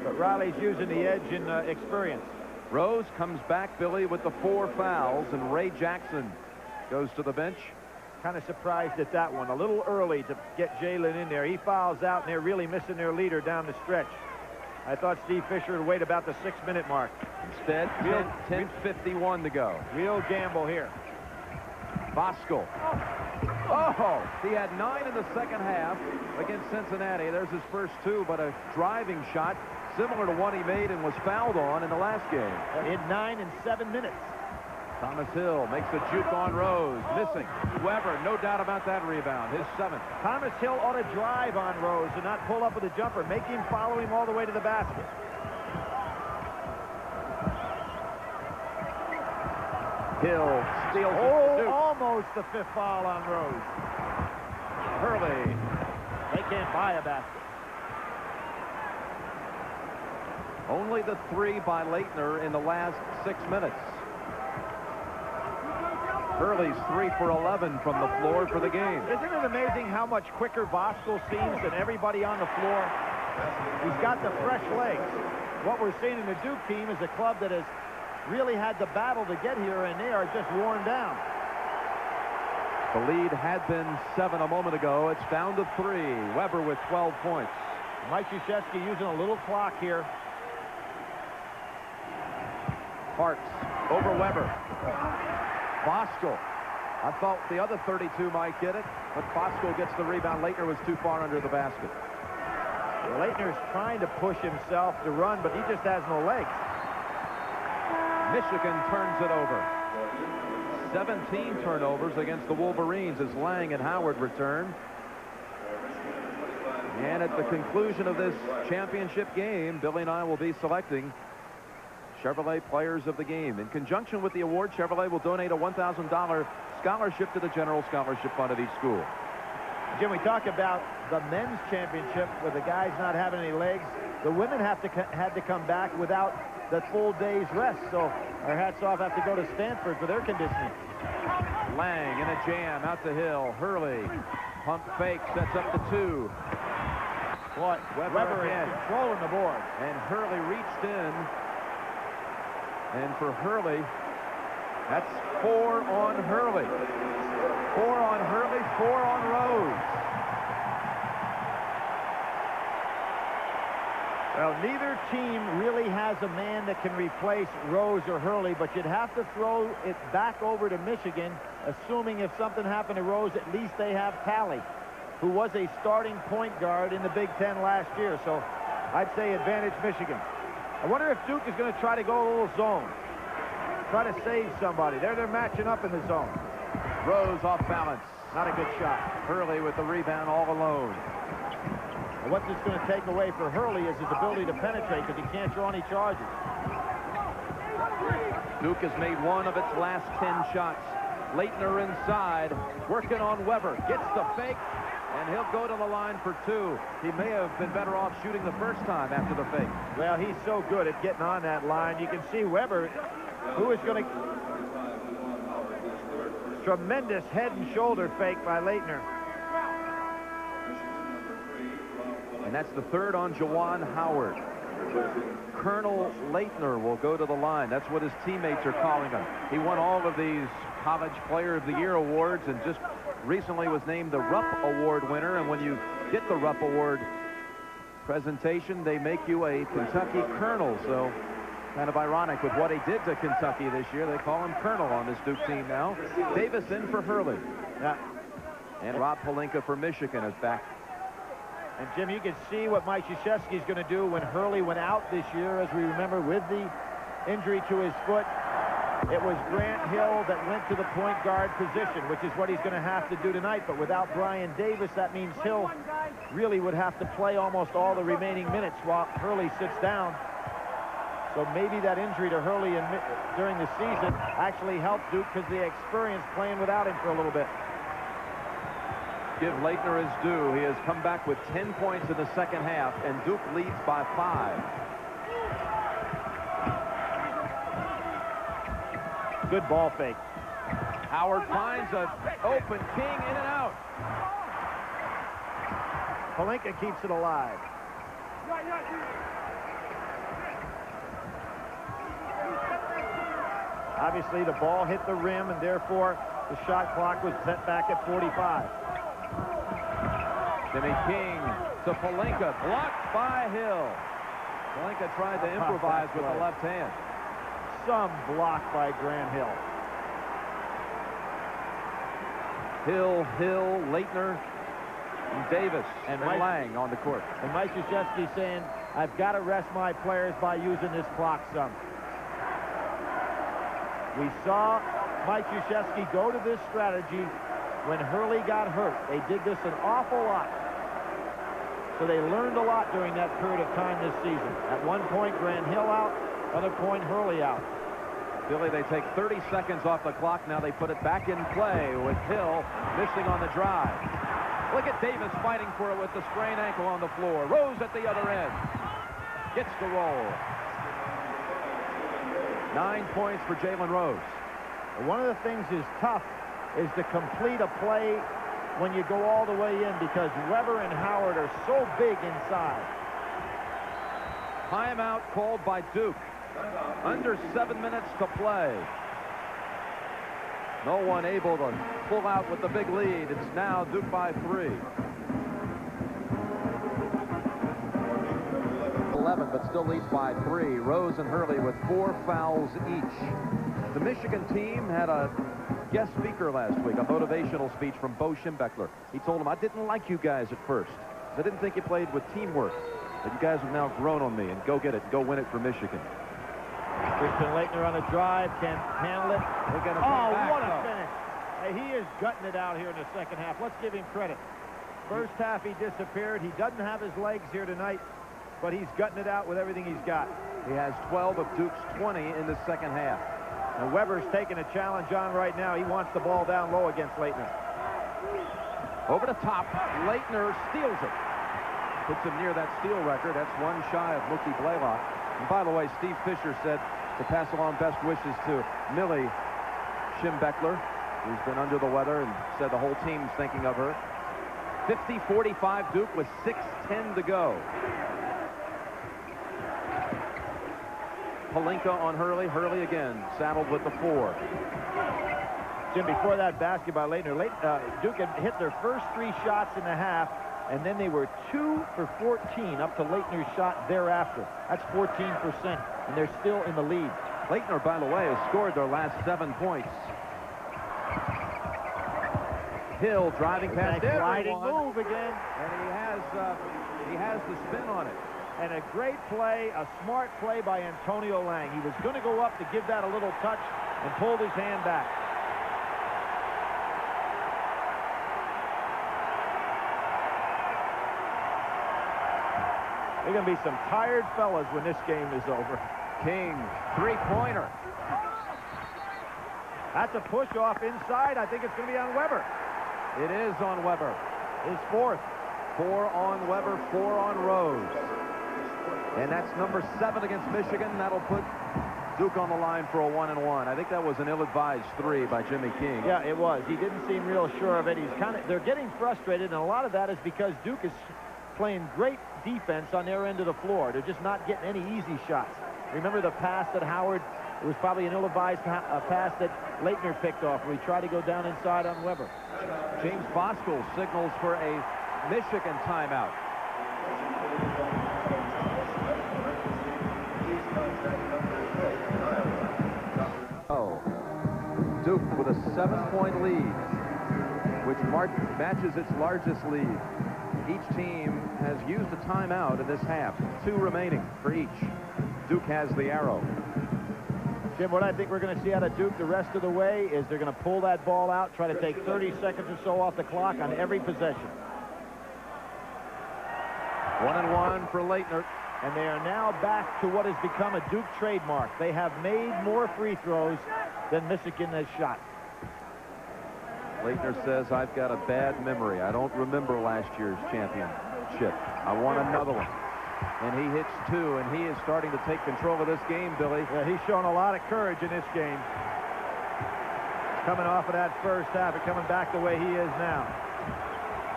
but Riley's using the edge in experience. Rose comes back, Billy, with the 4 fouls, and Ray Jackson goes to the bench. Kind of surprised at that one. A little early to get Jalen in there. He fouls out, and they're really missing their leader down the stretch. I thought Steve Fisher would wait about the 6-minute mark. Instead, 10:51 to go. Real gamble here. Bosco. Oh, he had 9 in the second half against Cincinnati. There's his first 2, but a driving shot similar to one he made and was fouled on in the last game. In 9 and 7 minutes. Thomas Hill makes a juke on Rose, missing. Weber, no doubt about that rebound, his 7th. Thomas Hill ought to drive on Rose and not pull up with a jumper. Make him follow him all the way to the basket. Hill steals it. Almost the 5th foul on Rose. Hurley. They can't buy a basket. Only the 3 by Laettner in the last 6 minutes. Hurley's 3 for 11 from the floor for the game. Isn't it amazing how much quicker Bosco seems than everybody on the floor? He's got the fresh legs. What we're seeing in the Duke team is a club that has really had the battle to get here, and they are just worn down. The lead had been 7 a moment ago. It's down to 3. Weber with 12 points. Mike Krzyzewski using a little clock here. Parks over Weber. Bosco. I thought the other 32 might get it, but Bosco gets the rebound. Laettner was too far under the basket. Laettner's trying to push himself to run, but he just has no legs. Michigan turns it over. 17 turnovers against the Wolverines as Lang and Howard return. And at the conclusion of this championship game, Billy and I will be selecting Chevrolet Players of the Game. In conjunction with the award, Chevrolet will donate a $1,000 scholarship to the General Scholarship Fund of each school. Jim, we talk about the men's championship with the guys not having any legs. The women had to come back without the full day's rest. So our hats off, have to go to Stanford for their conditioning. Lang in a jam out to Hill. Hurley pump fake, sets up the 2. What? Weber in, controlling the board. And Hurley reached in. And for Hurley, that's 4 on Hurley. 4 on Hurley, 4 on Rose. Well, neither team really has a man that can replace Rose or Hurley, but you'd have to throw it back over to Michigan, assuming if something happened to Rose, at least they have Talley, who was a starting point guard in the Big Ten last year. So I'd say advantage Michigan. I wonder if Duke is going to try to go a little zone. Try to save somebody. They're matching up in the zone. Rose off balance. Not a good shot. Hurley with the rebound all alone. And what this is going to take away for Hurley is his ability to penetrate, because he can't draw any charges. Duke has made 1 of its last 10 shots. Laettner inside, working on Weber. Gets the fake, and he'll go to the line for 2. He may have been better off shooting the first time after the fake. Well, he's so good at getting on that line. You can see Weber, who is going to... Tremendous head and shoulder fake by Laettner. And that's the 3rd on Juwan Howard. Colonel Laettner will go to the line. That's what his teammates are calling him. He won all of these College Player of the Year awards and just recently was named the Rupp Award winner. And when you get the Rupp Award presentation, they make you a Kentucky Colonel. So Kind of ironic with what he did to Kentucky this year. They call him Colonel on this Duke team now. Davis in for Hurley. Yeah. And Rob Pelinka for Michigan is back. And, Jim, you can see what Mike Krzyzewski's going to do when Hurley went out this year, as we remember, with the injury to his foot. It was Grant Hill that went to the point guard position, which is what he's going to have to do tonight. But without Brian Davis, that means Hill really would have to play almost all the remaining minutes while Hurley sits down. So maybe that injury to Hurley during the season actually helped Duke because they experienced playing without him for a little bit. Give Laettner his due. He has come back with 10 points in the second half, and Duke leads by 5. Good ball fake. Howard finds an open King, in and out. Pelinka keeps it alive. Obviously, the ball hit the rim, and therefore the shot clock was set back at 45. Jimmy King to Pelinka, blocked by Hill. Pelinka tried to improvise with the left hand. Some block by Grant Hill. Hill, Laettner, and Davis, and Lang on the court. And Mike Krzyzewski saying, I've got to rest my players by using this clock some. We saw Mike Krzyzewski go to this strategy when Hurley got hurt. They did this an awful lot. So they learned a lot during that period of time this season. At one point, Grant Hill out. Other point, Hurley out. Billy, they take 30 seconds off the clock. Now they put it back in play with Hill missing on the drive. Look at Davis fighting for it with the sprained ankle on the floor. Rose at the other end. Gets the roll. 9 points for Jalen Rose. One of the things is tough is to complete a play when you go all the way in because Weber and Howard are so big inside. Timeout called by Duke. Under 7 minutes to play. No one able to pull out with the big lead. It's now Duke by 3. 11, but still leads by 3. Rose and Hurley with 4 fouls each. The Michigan team had a guest speaker last week, a motivational speech from Bo Schembechler. He told him, I didn't like you guys at first. I didn't think you played with teamwork. But you guys have now grown on me, and go get it. Go win it for Michigan. Christian Laettner on a drive, can't handle it. What a finish. Hey, he is gutting it out here in the second half. Let's give him credit. First half he disappeared. He doesn't have his legs here tonight, but he's gutting it out with everything he's got. He has 12 of Duke's 20 in the second half. And Weber's taking a challenge on right now. He wants the ball down low against Laettner. Over the top, Laettner steals it. Puts him near that steal record. That's one shy of Mookie Blaylock. And by the way, Steve Fisher said to pass along best wishes to Millie Schembechler, who's been under the weather, and said the whole team's thinking of her. 50-45 Duke with 6:10 to go. Pelinka on Hurley. Hurley again, saddled with the 4. Jim, before that basket by Laettner, Duke had hit their first 3 shots in the half, and then they were 2 for 14 up to Laettner's shot thereafter. That's 14%, and they're still in the lead. Laettner, by the way, has scored their last 7 points. Hill driving past sliding move again, and he has the spin on it. And a great play, a smart play by Antonio Lang. He was going to go up to give that a little touch and pulled his hand back. There are going to be some tired fellas when this game is over. King, 3-pointer. That's a push off inside. I think it's going to be on Weber. It is on Weber. His 4th. 4 on Weber, 4 on Rose. And that's number 7 against Michigan. That'll put Duke on the line for a 1-and-1. I think that was an ill-advised 3 by Jimmy King. Yeah, it was. He didn't seem real sure of it. They're getting frustrated, and a lot of that is because Duke is playing great defense on their end of the floor. They're just not getting any easy shots. Remember the pass that Howard, it was probably an ill-advised pass that Laettner picked off where he tried to go down inside on Weber. James Bosco signals for a Michigan timeout. Oh, Duke with a 7-point lead, which matches its largest lead. Each team has used a timeout in this half. 2 remaining for each. Duke has the arrow. Jim, what I think we're going to see out of Duke the rest of the way is they're going to pull that ball out, try to take 30 seconds or so off the clock on every possession. 1-1 for Laettner. And they are now back to what has become a Duke trademark. They have made more free throws than Michigan has shot. Laettner says, I've got a bad memory. I don't remember last year's championship. I want another one. And he hits 2, and he is starting to take control of this game, Billy. Yeah, he's shown a lot of courage in this game. Coming off of that first half and coming back the way he is now.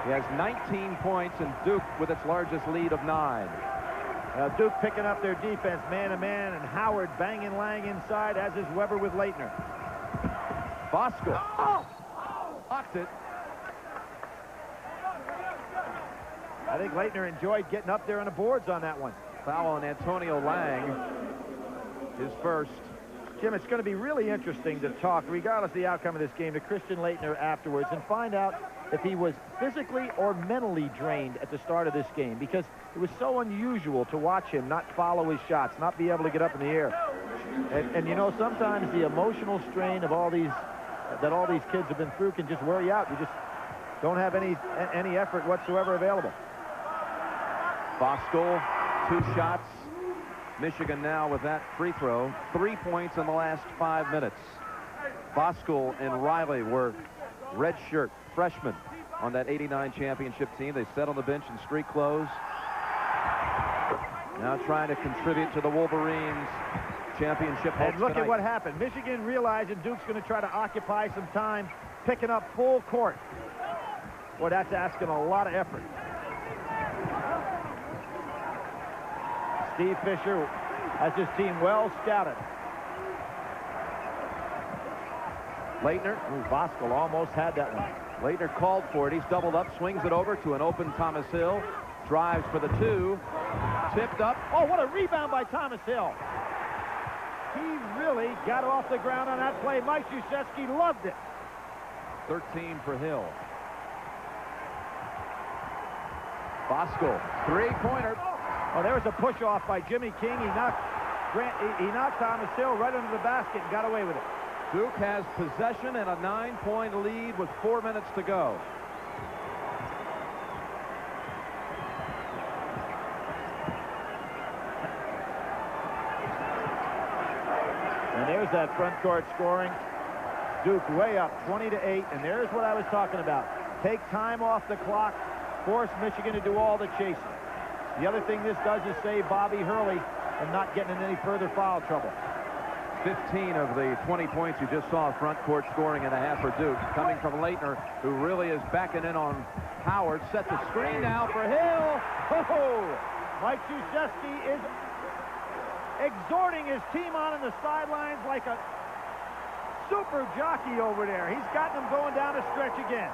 He has 19 points, and Duke with its largest lead of 9. Duke picking up their defense man-to-man, and Howard banging Lang inside, as is Weber with Laettner. Voskuhl blocked it. I think Laettner enjoyed getting up there on the boards on that one. Foul on Antonio Lang, his first. Jim, it's going to be really interesting to talk, regardless of the outcome of this game, to Christian Laettner afterwards and find out if he was physically or mentally drained at the start of this game, because it was so unusual to watch him not follow his shots, not be able to get up in the air. And you know, sometimes the emotional strain of all these kids have been through can just wear you out. You just don't have any effort whatsoever available. Voskuhl, 2 shots. Michigan now with that free throw. 3 points in the last 5 minutes. Voskuhl and Riley were redshirt freshmen on that '89 championship team. They sat on the bench in street clothes. Now trying to contribute to the Wolverines' championship hopes And look tonight. at what happened. Michigan realizing Duke's going to try to occupy some time, picking up full court. Boy, that's asking a lot of effort. Steve Fisher has his team well scouted. Laettner. Voskuhl almost had that one. Laettner called for it. He's doubled up, swings it over to an open Thomas Hill. Drives for the 2. Tipped up. Oh, what a rebound by Thomas Hill. He really got off the ground on that play. Mike Krzyzewski loved it. 13 for Hill. Voskuhl, 3-pointer. Oh, there was a push-off by Jimmy King. He knocked Thomas Hill right under the basket and got away with it. Duke has possession and a 9-point lead with 4 minutes to go. And there's that front court scoring. Duke way up 20-8, and there's what I was talking about. Take time off the clock, force Michigan to do all the chasing. The other thing this does is save Bobby Hurley from not getting in any further foul trouble. 15 of the 20 points you just saw front court scoring and a half for Duke, coming from Laettner, who really is backing in on Howard. Set the screen now for Hill. Oh! Mike Krzyzewski is exhorting his team on the sidelines like a super jockey over there. He's gotten them going down the stretch again.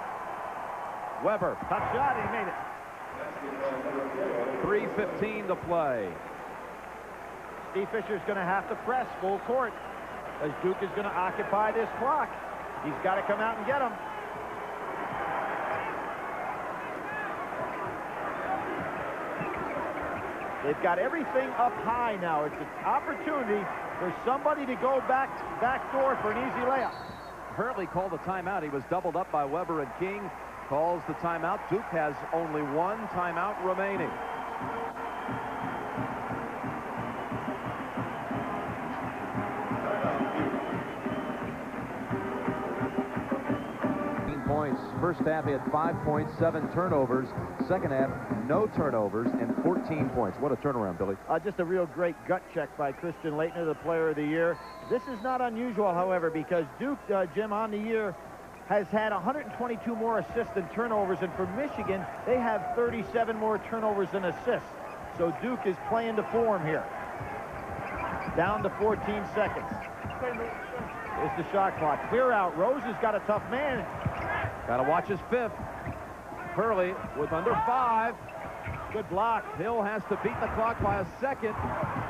Weber. Tough shot, he made it. 3:15 to play. Steve Fisher's going to have to press full court as Duke is going to occupy this clock. He's got to come out and get them. They've got everything up high now. It's an opportunity for somebody to go back door for an easy layup. Hurley called the timeout. He was doubled up by Weber and King. Calls the timeout. Duke has only 1 timeout remaining. Points. First half, he had 5 points, 7 turnovers. Second half, no turnovers and 14 points. What a turnaround, Billy. Just a real great gut check by Christian Laettner, the player of the year. This is not unusual, however, because Duke, Jim, on the year has had 122 more assists than turnovers, and for Michigan, they have 37 more turnovers than assists. So Duke is playing to form here. Down to 14 seconds. It's the shot clock. Clear out. Rose has got a tough man. Got to watch his 5th. Hurley with under 5. Good block. Hill has to beat the clock by a second.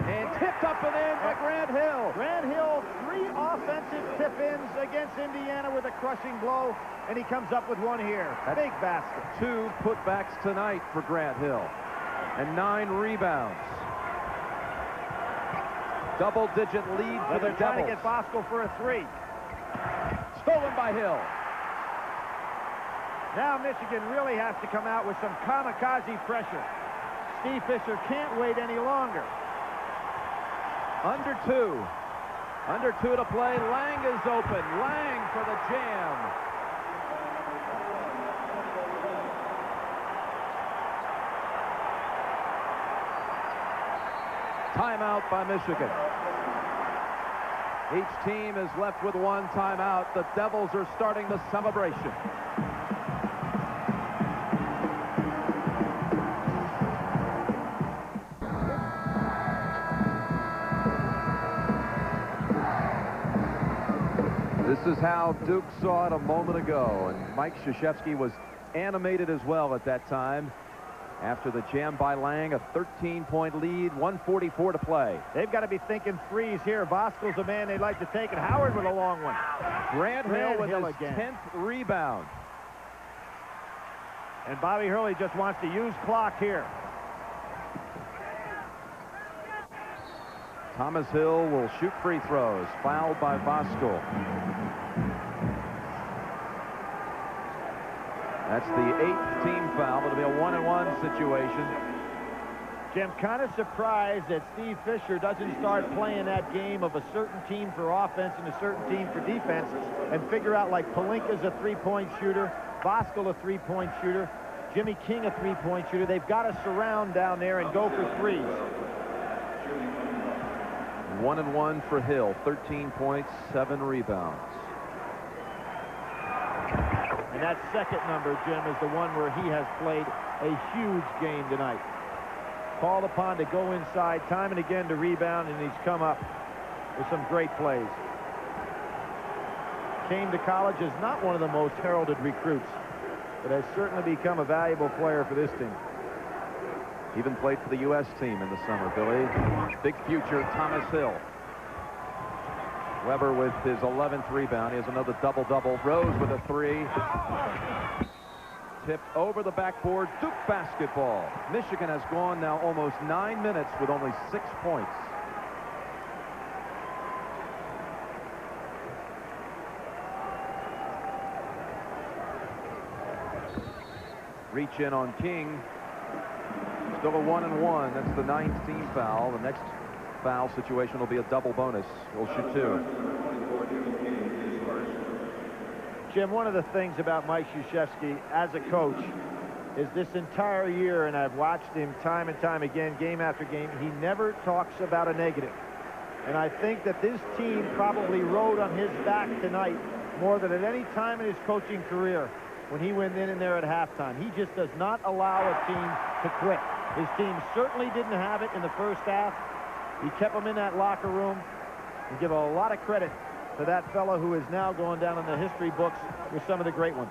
And tipped up and in by Grant Hill. Grant Hill, 3 offensive tip-ins against Indiana with a crushing blow, and he comes up with one here. Big basket. 2 putbacks tonight for Grant Hill. And 9 rebounds. Double-digit lead for the They're trying to Devils. get Bosco for a 3. Stolen by Hill. Now Michigan really has to come out with some kamikaze pressure. Steve Fisher can't wait any longer. Under 2. Under 2 to play. Lang is open. Lang for the jam. Timeout by Michigan. Each team is left with 1 timeout. The Devils are starting the celebration. This is how Duke saw it a moment ago, and Mike Krzyzewski was animated as well at that time. After the jam by Lang, a 13-point lead, 1:44 to play. They've got to be thinking threes here. Bosco's a man they'd like to take, and Howard with a long one. Grant Hill with his again. 10th rebound. And Bobby Hurley just wants to use clock here. Thomas Hill will shoot free throws, fouled by Bosco. That's the 8th team foul. It'll be a 1-and-1 situation. Jim, kind of surprised that Steve Fisher doesn't start playing that game of a certain team for offense and a certain team for defense and figure out like Pelinka's a 3-point shooter, Bosco a 3-point shooter, Jimmy King a 3-point shooter. They've got to surround down there and go for threes. 1-and-1 for Hill, 13 points, 7 rebounds. And that second number, Jim, is the one where he has played a huge game tonight. Called upon to go inside time and again to rebound, and he's come up with some great plays. Came to college as not one of the most heralded recruits, but has certainly become a valuable player for this team. Even played for the U.S. team in the summer, Billy. Big future, Thomas Hill. Weber with his 11th rebound. He has another double-double. Rose with a 3. Tipped over the backboard. Duke basketball. Michigan has gone now almost 9 minutes with only 6 points. Reach in on King. Still a 1-and-1. That's the 9th team foul. The next foul situation will be a double bonus. He'll shoot 2. Jim, one of the things about Mike Krzyzewski as a coach is this entire year, and I've watched him time and time again, game after game, he never talks about a negative. And I think that this team probably rode on his back tonight more than at any time in his coaching career when he went in there at halftime. He just does not allow a team to quit. His team certainly didn't have it in the first half. He kept them in that locker room, and give a lot of credit to that fellow who is now going down in the history books with some of the great ones.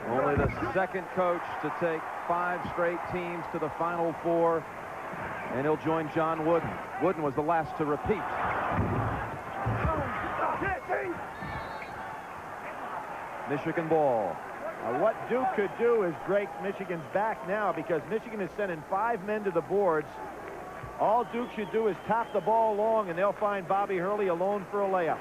Only the second coach to take 5 straight teams to the Final Four, and he'll join John Wooden. Wooden was the last to repeat. Michigan ball. What Duke could do is break Michigan's back now, because Michigan is sending 5 men to the boards. All Duke should do is tap the ball long, and they'll find Bobby Hurley alone for a layup.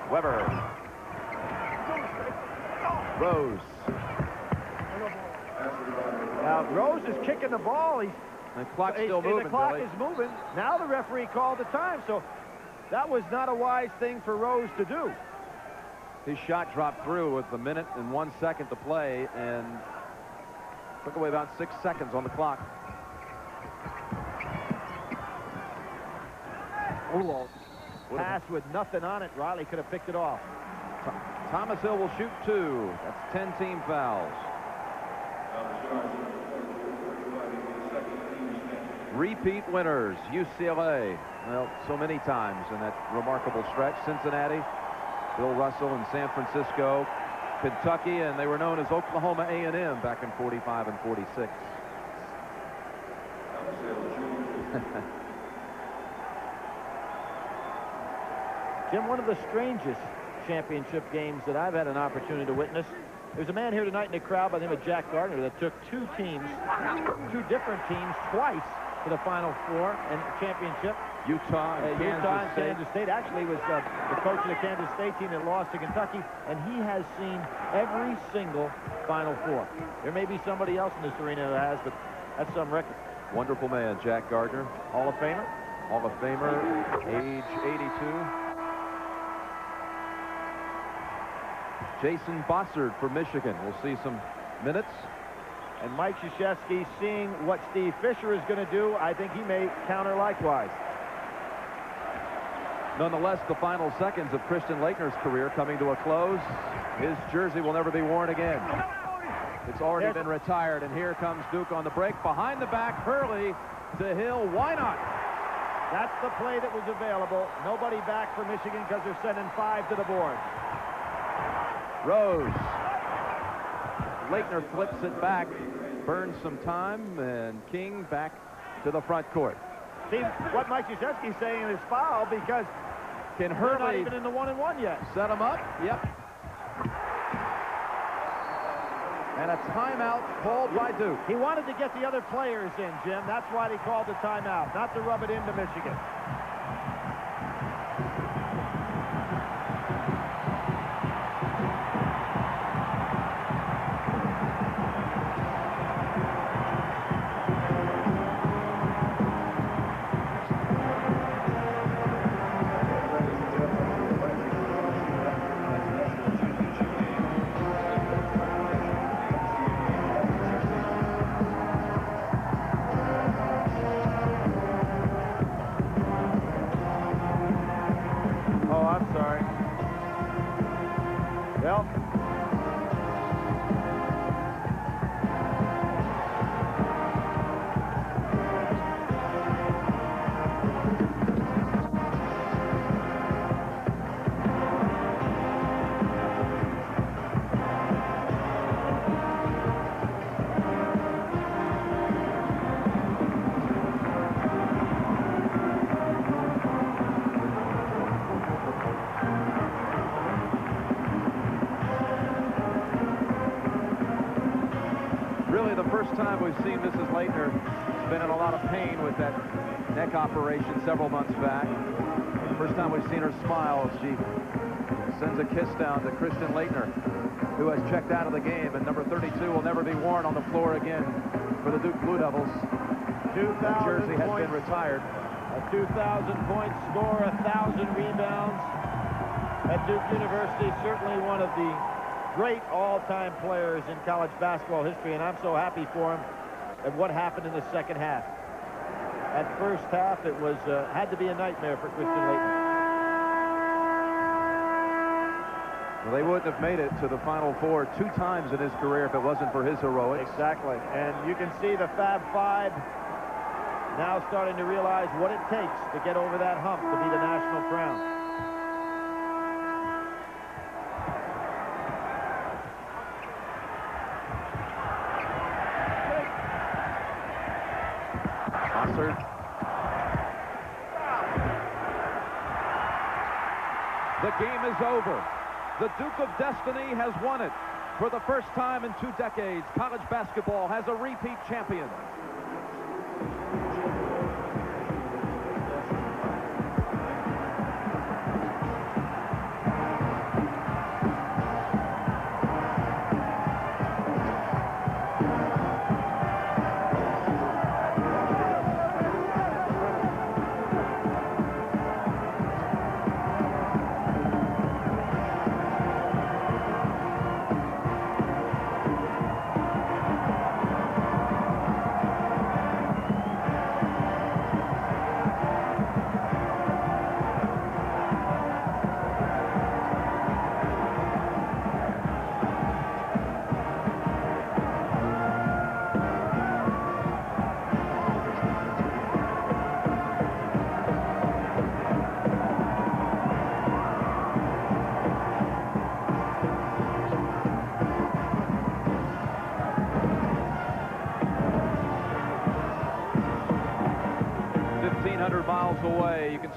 Weber. Rose. Now, Rose is kicking the ball. The clock's still moving, The clock Billy. is moving. Now the referee called the time, so that was not a wise thing for Rose to do. His shot dropped through with a minute and 1 second to play, and took away about 6 seconds on the clock. Pass with nothing on it. Riley could have picked it off. Thomas Hill will shoot 2. That's 10 team fouls. Repeat winners, UCLA. Well, so many times in that remarkable stretch. Cincinnati, Bill Russell in San Francisco, Kentucky, and they were known as Oklahoma A&M back in 45 and 46. Jim, one of the strangest championship games that I've had an opportunity to witness. There's a man here tonight in the crowd by the name of Jack Gardner that took two different teams twice to the Final Four and championship. Utah and Kansas State. Actually, was the coach of the Kansas State team that lost to Kentucky, and he has seen every single Final Four. There may be somebody else in this arena that has, but that's some record. Wonderful man, Jack Gardner. Hall of Famer. Hall of Famer, age 82. Jason Bossard for Michigan. We'll see some minutes. And Mike Krzyzewski, seeing what Steve Fisher is going to do, I think he may counter likewise. Nonetheless, the final seconds of Christian Laettner's career coming to a close. His jersey will never be worn again. It's already been retired, and here comes Duke on the break. Behind the back, Hurley to Hill. Why not? That's the play that was available. Nobody back for Michigan because they're sending 5 to the board. Rose. Laettner flips it back, burns some time, and King back to the front court. See what Mike Krzyzewski's saying is foul because can Hurley not even in the 1-and-1 yet. Set him up. Yep. And a timeout called by Duke. He wanted to get the other players in, Jim. That's why he called the timeout, not to rub it into Michigan. Time we've seen Mrs. Laettner has been in a lot of pain with that neck operation several months back. The first time we've seen her smile, she sends a kiss down to Christian Laettner, who has checked out of the game, and number 32 will never be worn on the floor again for the Duke Blue Devils. That jersey has been retired. A 2,000-point score, 1,000 rebounds at Duke University. Certainly one of the great all-time players in college basketball history, and I'm so happy for him at what happened in the second half. At first half, it was had to be a nightmare for Christian Laettner. Well, they wouldn't have made it to the Final Four 2 times in his career if it wasn't for his heroics. Exactly, and you can see the Fab Five now starting to realize what it takes to get over that hump to be the national crown. The game is over. The Duke of Destiny has won it. For the first time in 2 decades, college basketball has a repeat champion.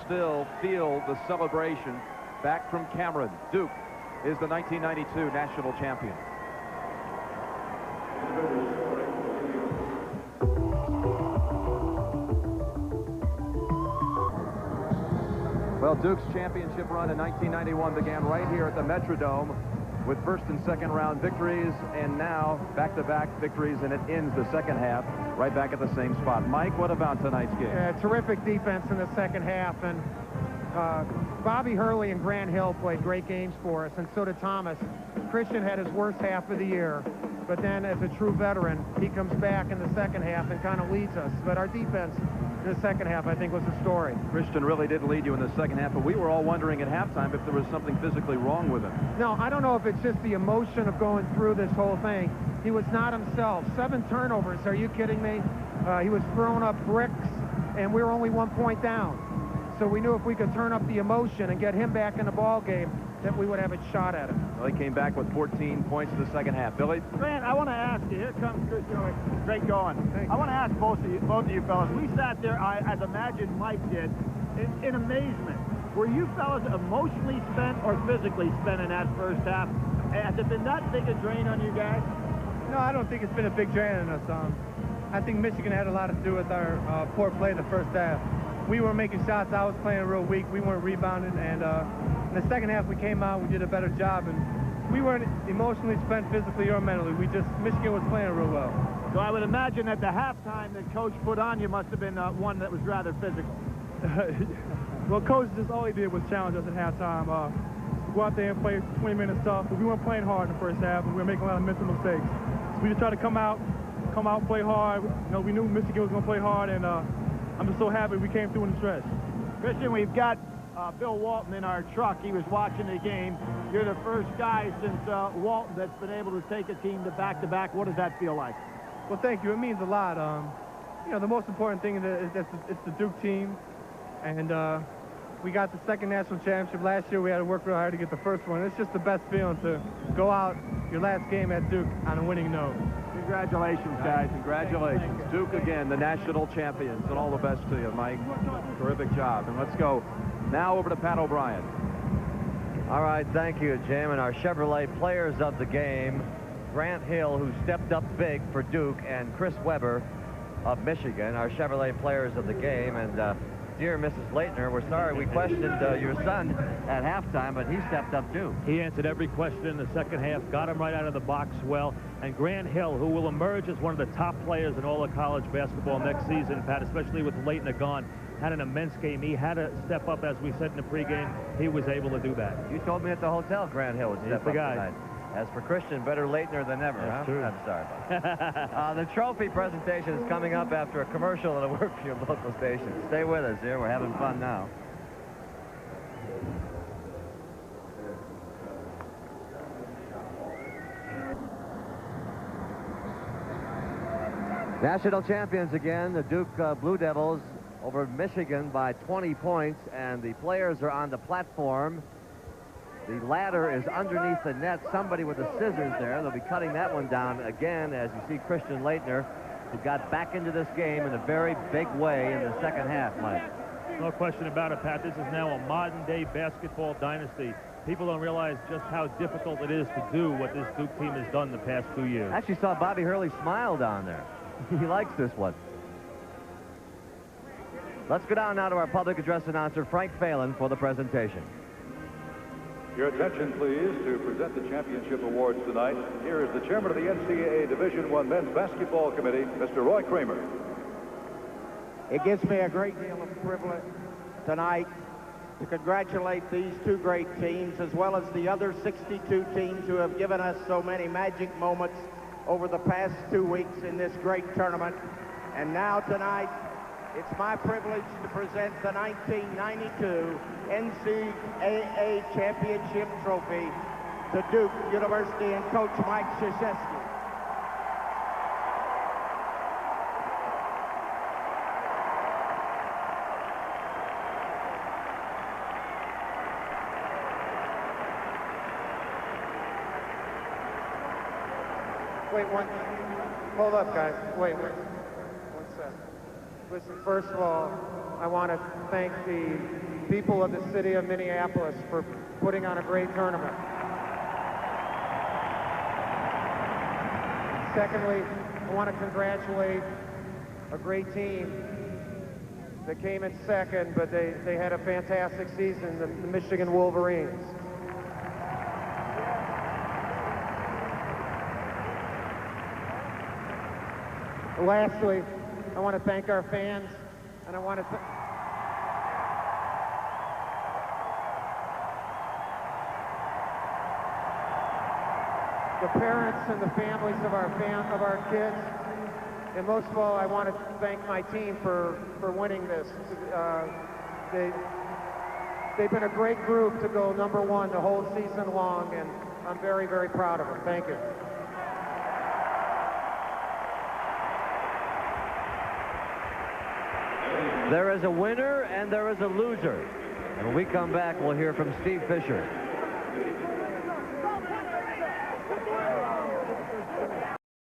still feel the celebration back from Cameron. Duke is the 1992 national champion. Well, Duke's championship run in 1991 began right here at the Metrodome with first and second round victories, and now back-to-back victories, and it ends the second half right back at the same spot. Mike, what about tonight's game? Yeah, terrific defense in the second half, and Bobby Hurley and Grant Hill played great games for us, and so did Thomas. Christian had his worst half of the year, but then as a true veteran, he comes back in the second half and kind of leads us. But our defense in the second half, I think, was the story. Christian really did lead you in the second half, but we were all wondering at halftime if there was something physically wrong with him. No, I don't know if it's just the emotion of going through this whole thing. He was not himself. 7 turnovers, are you kidding me? He was throwing up bricks, and we were only 1 point down. So we knew if we could turn up the emotion and get him back in the ball game, that we would have a shot at him. Well, he came back with 14 points in the second half. Billy? Grant, I want to ask you, here comes Christian. Great going. Thanks. I want to ask both of you fellas. We sat there, as Imagine Mike did, in amazement. Were you fellas emotionally spent or physically spent in that first half? Has it been that big a drain on you guys? No, I don't think it's been a big drain on us. I think Michigan had a lot to do with our poor play in the first half. We weren't making shots. I was playing real weak. We weren't rebounding. And in the second half, we came out. We did a better job. And we weren't emotionally spent physically or mentally. Michigan was playing real well. So I would imagine that the halftime that Coach put on you must have been one that was rather physical. Well, Coach, just all he did was challenge us at halftime. Go out there and play 20 minutes tough. But we weren't playing hard in the first half, and we were making a lot of mental mistakes. So we just tried to come out, play hard. You know, we knew Michigan was going to play hard, and I'm just so happy we came through in the stretch. Christian, we've got Bill Walton in our truck. He was watching the game. You're the first guy since Walton that's been able to take a team to back-to-back. What does that feel like? Well, thank you. It means a lot. You know, the most important thing is that it's the Duke team, and we got the second national championship. Last year we had to work real hard to get the first one. It's just the best feeling to go out your last game at Duke on a winning note. Congratulations, guys. Congratulations. Duke again, the national champions, and all the best to you, Mike. Terrific job. And let's go now over to Pat O'Brien. All right, thank you, Jim. And our Chevrolet players of the game, Grant Hill, who stepped up big for Duke, and Chris Webber of Michigan, our Chevrolet players of the game. And dear Mrs. Leitner, we're sorry we questioned your son at halftime, but he stepped up too. He answered every question in the second half, got him right out of the box well. And Grant Hill, who will emerge as one of the top players in all of college basketball next season, Pat, especially with Leitner gone, had an immense game. He had to step up, as we said in the pregame. He was able to do that. You told me at the hotel Grant Hill would step up tonight. As for Christian, better Leitner than never, That's huh? true. I'm sorry about that. The trophy presentation is coming up after a commercial and a word for your local station. Stay with us here. We're having fun now. National champions again, the Duke Blue Devils over Michigan by 20 points, and the players are on the platform. The ladder is underneath the net. Somebody with the scissors there. They'll be cutting that one down again as you see Christian Leitner, who got back into this game in a very big way in the second half, Mike. No question about it, Pat. This is now a modern-day basketball dynasty. People don't realize just how difficult it is to do what this Duke team has done the past 2 years. I actually saw Bobby Hurley smile down there. He likes this one. Let's go down now to our public address announcer, Frank Phelan, for the presentation. Your attention, please, to present the championship awards tonight. Here is the chairman of the NCAA Division I Men's Basketball Committee, Mr. Roy Kramer. It gives me a great deal of privilege tonight to congratulate these two great teams, as well as the other 62 teams who have given us so many magic moments over the past 2 weeks in this great tournament. And now tonight, it's my privilege to present the 1992 NCAA Championship Trophy to Duke University and Coach Mike Krzyzewski. Wait, hold up, guys. Wait. One second. Listen, first of all, I want to thank the people of the city of Minneapolis for putting on a great tournament. Secondly, I want to congratulate a great team that came in second, but they had a fantastic season, the Michigan Wolverines. Lastly, I want to thank our fans, and I want to the parents and the families of our kids, and most of all, I want to thank my team for winning this. They've been a great group to go #1 the whole season long, and I'm very, very proud of them. Thank you. There is a winner and there is a loser. And when we come back, we'll hear from Steve Fisher.